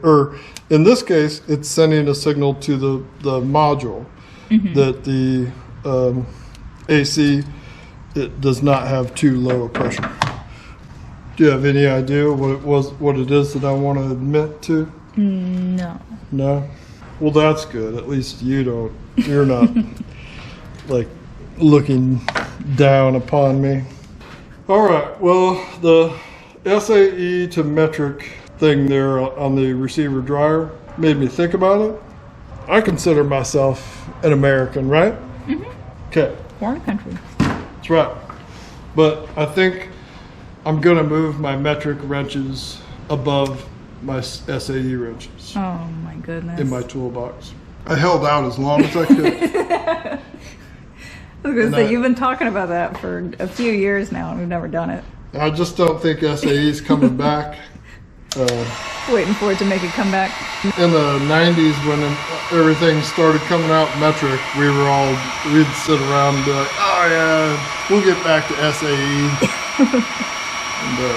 or in this case, it's sending a signal to the module that the AC, it does not have too low a pressure. Do you have any idea what it is that I want to admit to? No. No? Well, that's good. At least you're not like looking down upon me. All right. Well, the SAE to metric thing there on the receiver dryer made me think about it. I consider myself an American, right? Okay, Foreign country. that's right. But I think I'm gonna move my metric wrenches above my SAE wrenches Oh my goodness. in my toolbox. I held out as long as I could. I was gonna say, you've been talking about that for a few years now and we've never done it. I just don't think SAE's coming back. Waiting for it to make a comeback. In the 90s, when everything started coming out metric, we'd sit around and be like, oh yeah, we'll get back to SAE. And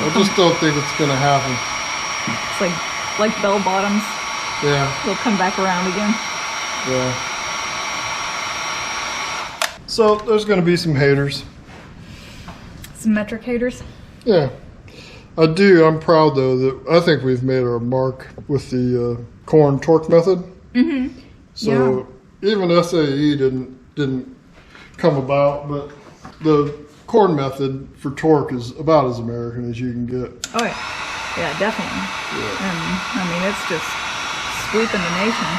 I just don't think it's gonna happen. It's like bell bottoms. Yeah, They'll come back around again. yeah. So there's gonna be some haters. Some metric haters. Yeah, I do. I'm proud though that I think we've made our mark with the corn torque method. Mm-hmm. So even SAE didn't come about, but the corn method for torque is about as American as you can get. Oh yeah, definitely. Yeah. And I mean, it's just sweeping the nation.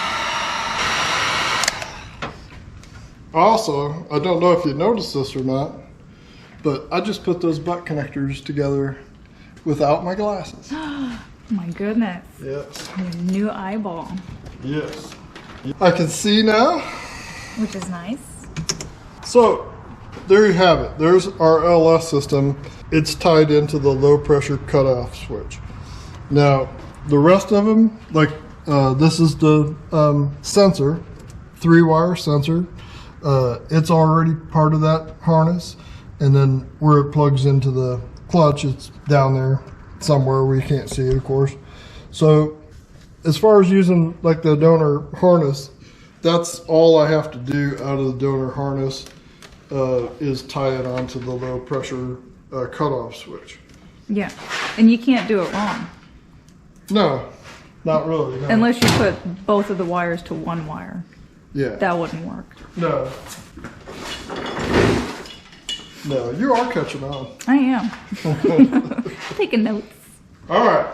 Also, I don't know if you noticed this or not, but I just put those butt connectors together without my glasses. My goodness. Yes. Your new eyeball, Yes. I can see now. which is nice. So there you have it. There's our LS system. It's tied into the low pressure cutoff switch. Now, the rest of them, like this is the sensor, 3-wire sensor. It's already part of that harness. And then where it plugs into the clutch, it's down there somewhere where you can't see it, of course. So as far as using like the donor harness, that's all I have to do out of the donor harness is tie it onto the low pressure cutoff switch. Yeah, and you can't do it wrong No, not really. No. unless you put both of the wires to one wire. Yeah. That wouldn't work. No. No, you are catching on. I am. Taking notes. All right.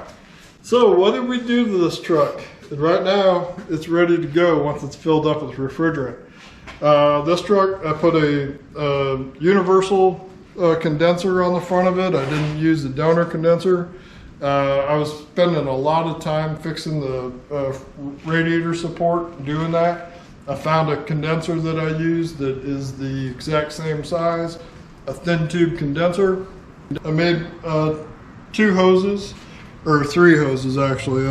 So what did we do to this truck? And right now, it's ready to go once it's filled up with refrigerant. This truck, I put a universal condenser on the front of it. I didn't use the donor condenser. I was spending a lot of time fixing the radiator support, doing that. I found a condenser that I use that is the exact same size, a thin tube condenser. I made 2 hoses, or 3 hoses actually.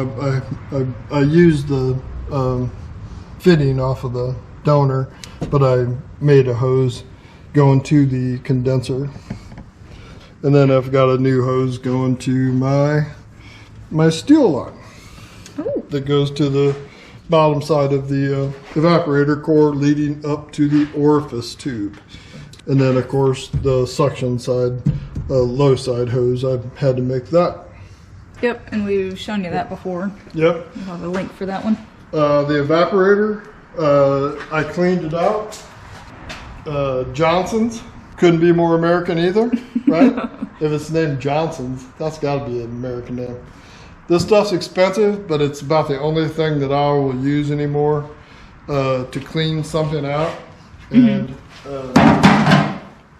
I used the fitting off of the donor, but I made a hose going to the condenser. And then I've got a new hose going to my steel line. Ooh. That goes to the bottom side of the evaporator core leading up to the orifice tube. And then of course the suction side, low side hose, I had to make that. Yep, and we've shown you that before. Yep. We'll have a link for that one. The evaporator, I cleaned it out. Johnson's, couldn't be more American either, right? If it's named Johnson's, that's got to be an American name. This stuff's expensive, but it's about the only thing that I will use anymore to clean something out. And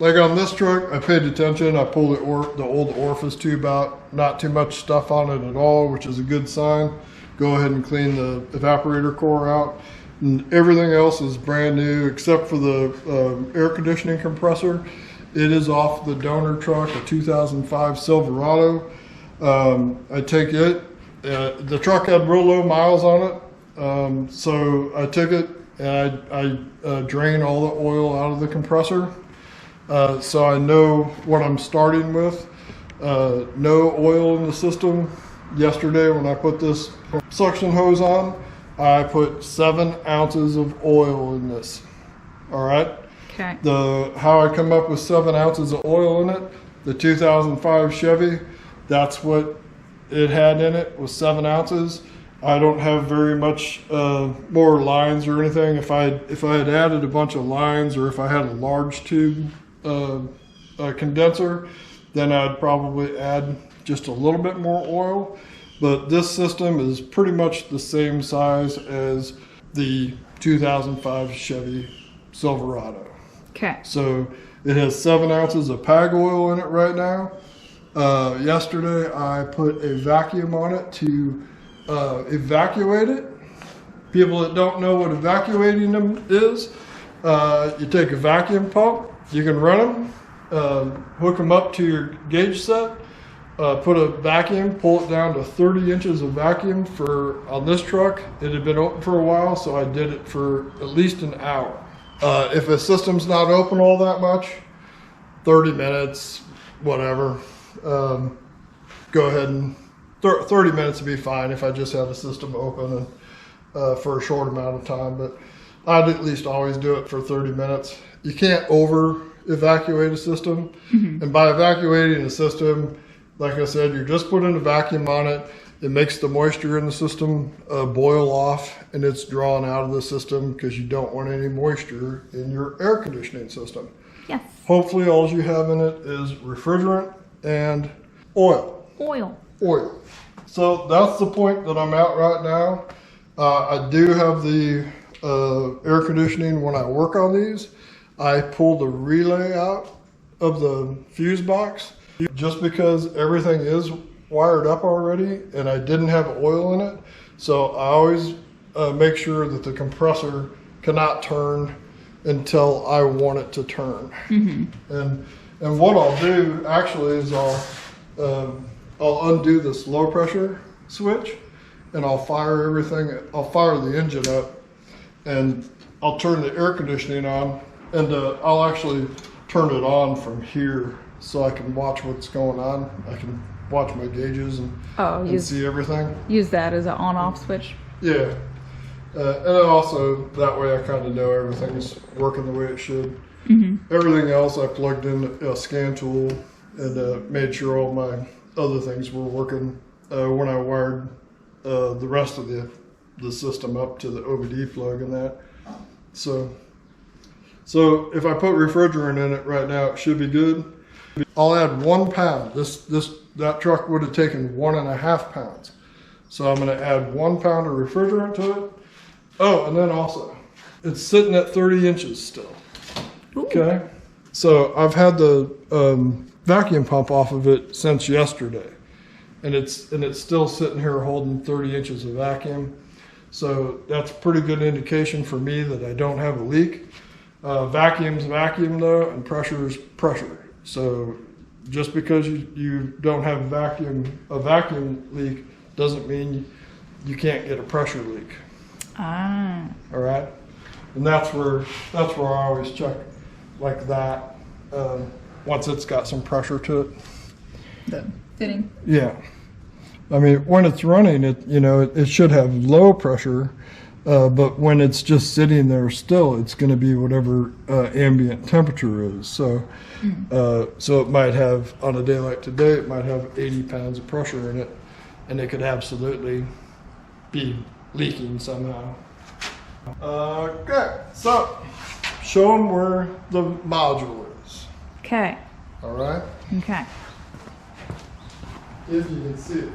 like on this truck, I paid attention. I pulled the old orifice tube out. Not too much stuff on it at all, which is a good sign. Go ahead and clean the evaporator core out. And everything else is brand new except for the air conditioning compressor. It is off the donor truck, a 2005 Silverado. I take it. The truck had real low miles on it, so I took it and I drain all the oil out of the compressor. So I know what I'm starting with. No oil in the system. Yesterday when I put this suction hose on, I put 7 ounces of oil in this. All right. Okay. How I come up with 7 ounces of oil in it, the 2005 Chevy, that's what it had in it, was 7 ounces. I don't have very much more lines or anything. If I had added a bunch of lines, or if I had a large tube condenser, then I'd probably add just a little bit more oil. But this system is pretty much the same size as the 2005 Chevy Silverado. Okay. So it has 7 ounces of PAG oil in it right now. Yesterday I put a vacuum on it to evacuate it. People that don't know what evacuating them is, you take a vacuum pump, you can run them, hook them up to your gauge set, put a vacuum, pull it down to 30 inches of vacuum on this truck. It had been open for a while, so I did it for at least an hour. If a system's not open all that much, 30 minutes, whatever, go ahead and 30 minutes would be fine if I just have the system open and for a short amount of time, but I'd at least always do it for 30 minutes. You can't over evacuate a system. And by evacuating a system, like I said, you're just putting a vacuum on it. It makes the moisture in the system boil off, and it's drawn out of the system because you don't want any moisture in your air conditioning system. Yes. Hopefully all you have in it is refrigerant and oil. Oil. So that's the point that I'm at right now. I do have the air conditioning when I work on these. I pull the relay out of the fuse box just because everything is wired up already and I didn't have oil in it. So I always make sure that the compressor cannot turn until I want it to turn. And what I'll do actually is I'll undo this low pressure switch and I'll fire the engine up and I'll turn the air conditioning on, and I'll actually turn it on from here so I can watch what's going on. I can watch my gauges and see everything. Use that as an on-off switch. Yeah. And then also, that way I kind of know everything's working the way it should. Everything else I plugged in a scan tool and made sure all my other things were working when I wired the rest of the system up to the OBD plug and that. So if I put refrigerant in it right now, it should be good. I'll add 1 pound. That truck would have taken 1.5 pounds. So I'm going to add 1 pound of refrigerant to it. Oh, and then also, it's sitting at 30 inches still. Ooh. Okay. So I've had the vacuum pump off of it since yesterday. And it's still sitting here holding 30 inches of vacuum. So that's a pretty good indication for me that I don't have a leak. Vacuum's vacuum though, and pressure is pressure. So just because you don't have a vacuum leak doesn't mean you can't get a pressure leak. Ah. All right. And that's where I always check like that once it's got some pressure to it. The fitting. Yeah. I mean, when it's running, it should have low pressure, but when it's just sitting there still, it's going to be whatever ambient temperature is. So, so it might have, on a day like today, it might have 80 pounds of pressure in it, and it could absolutely be leaking somehow. Okay, so show them where the module is. Okay. All right. Okay. If you can see it.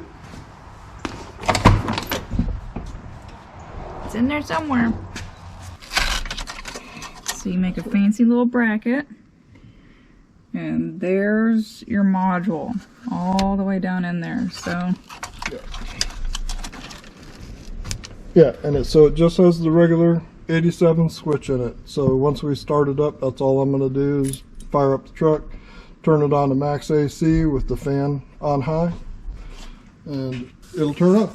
It's in there somewhere. So you make a fancy little bracket. And there's your module. All the way down in there. So. Yeah, and so it just has the regular 87 switch in it. So once we start it up, that's all I'm going to do is fire up the truck, turn it on to max AC with the fan on high, and it'll turn up.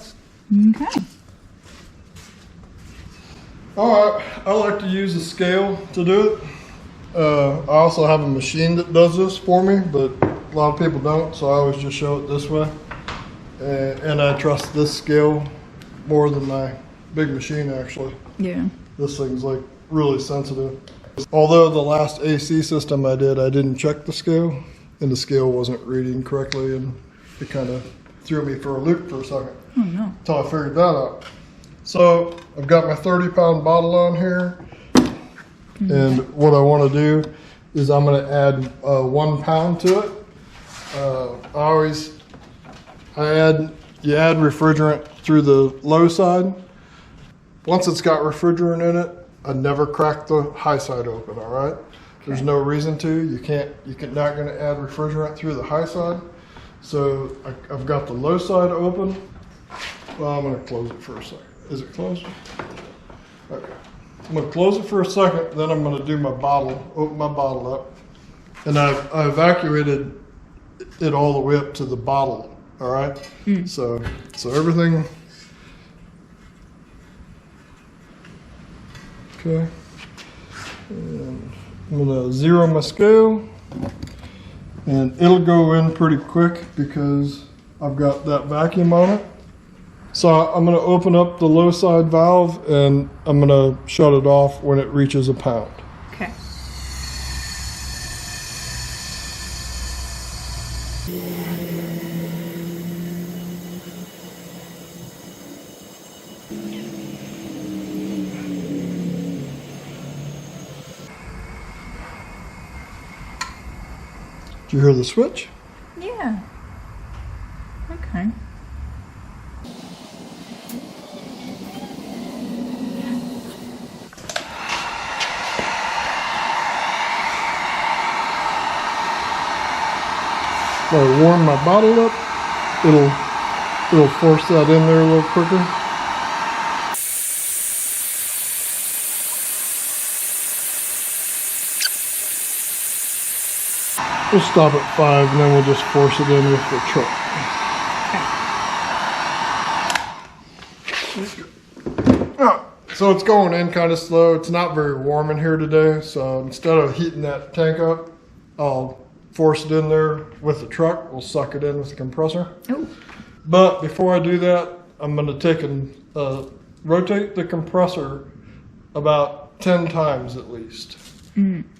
Okay. All right, I like to use a scale to do it. I also have a machine that does this for me, but a lot of people don't, so I always just show it this way. And I trust this scale more than my big machine, actually. Yeah. This thing's like really sensitive. Although the last AC system I didn't check the scale, and the scale wasn't reading correctly, and it kind of threw me for a loop for a second. Oh no. Until I figured that out. So I've got my 30-pound bottle on here, and what I want to do is I'm going to add 1 pound to it. You add refrigerant through the low side, once it's got refrigerant in it, I never crack the high side open, all right? There's no reason to. You're not gonna add refrigerant through the high side. So I've got the low side open. Well, I'm gonna close it for a second. Is it closed? Okay. I'm gonna close it for a second, then I'm gonna do my bottle, open my bottle up. And I evacuated it all the way up to the bottle, all right? So everything, okay. And I'm gonna zero my scale, and it'll go in pretty quick because I've got that vacuum on it. So I'm gonna open up the low side valve and I'm gonna shut it off when it reaches a pound. Okay. Did you hear the switch? Yeah. Okay. If I warm my bottle up, it'll force that in there a little quicker. We'll stop at 5 and then we'll just force it in with the truck. So it's going in kind of slow. It's not very warm in here today. So instead of heating that tank up, I'll force it in there with the truck. We'll suck it in with the compressor. Oh. But before I do that, I'm going to take and rotate the compressor about 10 times at least.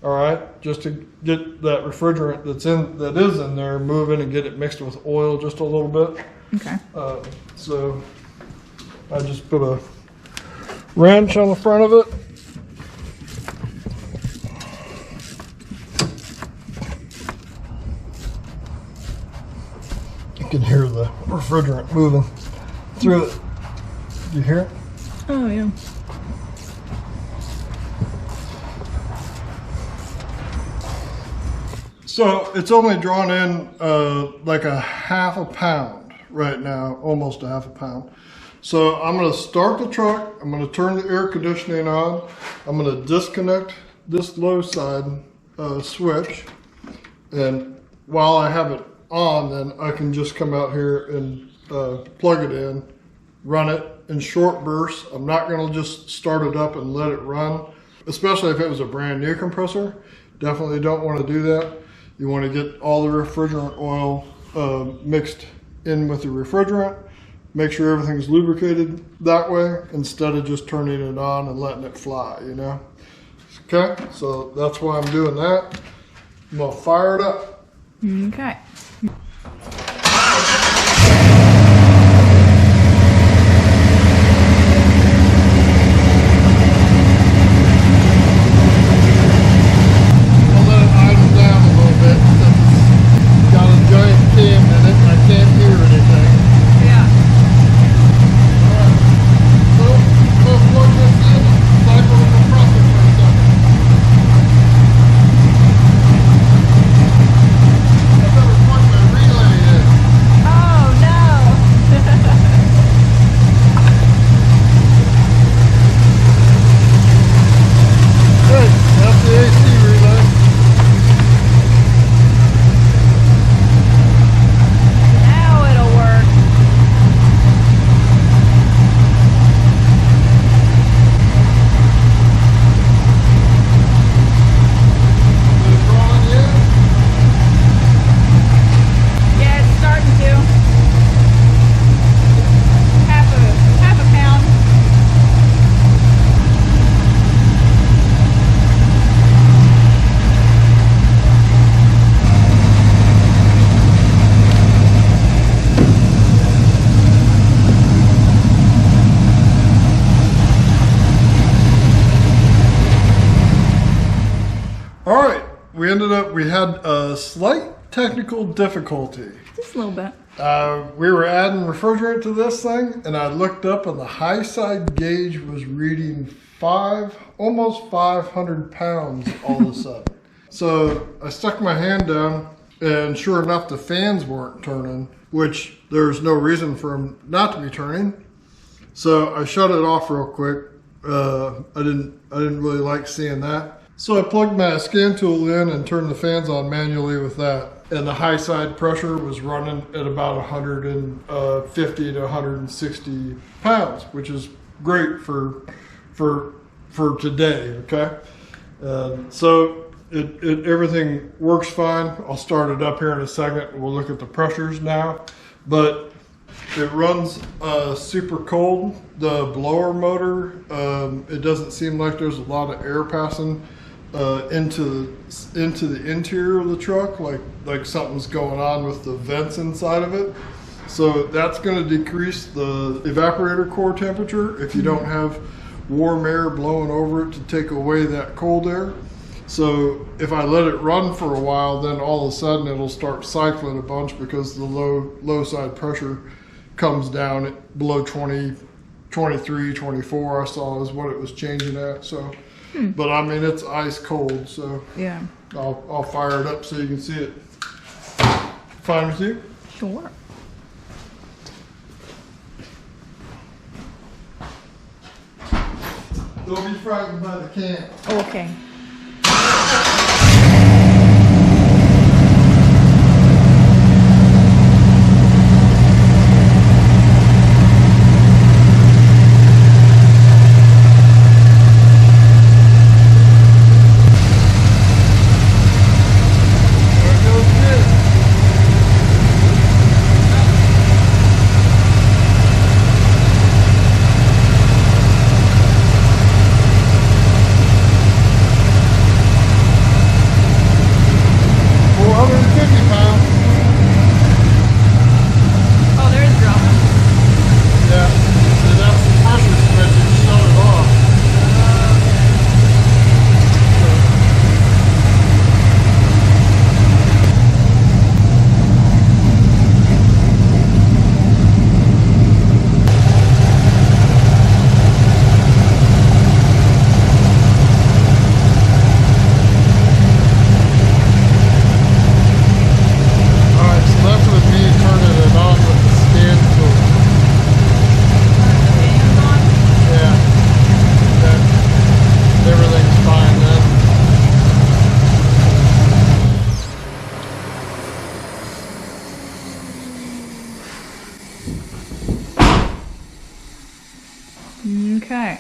All right, just to get that refrigerant that is in there moving and get it mixed with oil just a little bit. Okay. So I just put a wrench on the front of it. You can hear the refrigerant moving through it. You hear it? Oh, yeah. So it's only drawn in like a half a pound right now, almost a half a pound. So I'm going to start the truck. I'm going to turn the air conditioning on. I'm going to disconnect this low side switch. And while I have it on, then I can just come out here and plug it in, run it in short bursts. I'm not going to just start it up and let it run, especially if it was a brand new compressor. Definitely don't want to do that. You want to get all the refrigerant oil mixed in with the refrigerant. Make sure everything's lubricated that way instead of just turning it on and letting it fly, you know? Okay, so that's why I'm doing that. I'm gonna fire it up. Okay. All right, we had a slight technical difficulty. Just a little bit. We were adding refrigerant to this thing, and I looked up, and the high side gauge was reading almost 500 pounds all of a sudden. So I stuck my hand down, and sure enough, the fans weren't turning, which there's no reason for them not to be turning. So I shut it off real quick. I didn't really like seeing that. So I plugged my scan tool in and turned the fans on manually with that. And the high side pressure was running at about 150 to 160 pounds, which is great for today, okay? So everything works fine. I'll start it up here in a second. We'll look at the pressures now. But it runs super cold. The blower motor, it doesn't seem like there's a lot of air passing into the interior of the truck, like something's going on with the vents inside of it. So that's going to decrease the evaporator core temperature if you don't have warm air blowing over it to take away that cold air. So if I let it run for a while, then all of a sudden it'll start cycling a bunch because the low side pressure comes down at below 20, 23, 24 I saw is what it was changing at. So, but I mean, it's ice cold, so Yeah. I'll fire it up so you can see it. Fine with you? Sure. Don't be frightened by the can. Okay. Okay.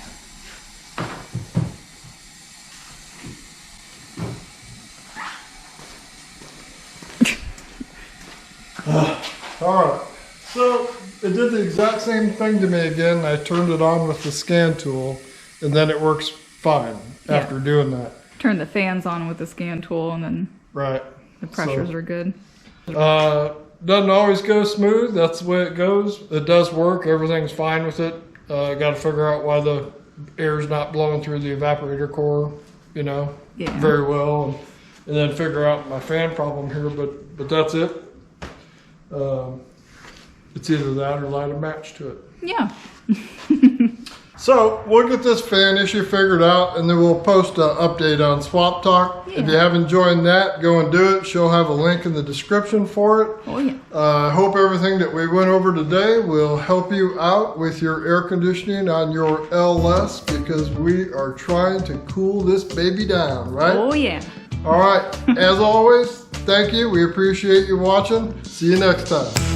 All right. So it did the exact same thing to me again. I turned it on with the scan tool, and then it works fine after doing that. Turn the fans on with the scan tool, and then Right. the pressures are good. Doesn't always go smooth. That's the way it goes. It does work. Everything's fine with it. I got to figure out why the air's not blowing through the evaporator core, Yeah. very well, and then figure out my fan problem here. But that's it. It's either that or light a match to it. Yeah. So we'll get this fan issue figured out, and then we'll post an update on Swap Talk. If you haven't joined that, go and do it. She'll have a link in the description for it. Oh yeah. I hope everything that we went over today will help you out with your air conditioning on your LS, because we are trying to cool this baby down, right? Oh yeah. All right. As always, thank you. We appreciate you watching. See you next time.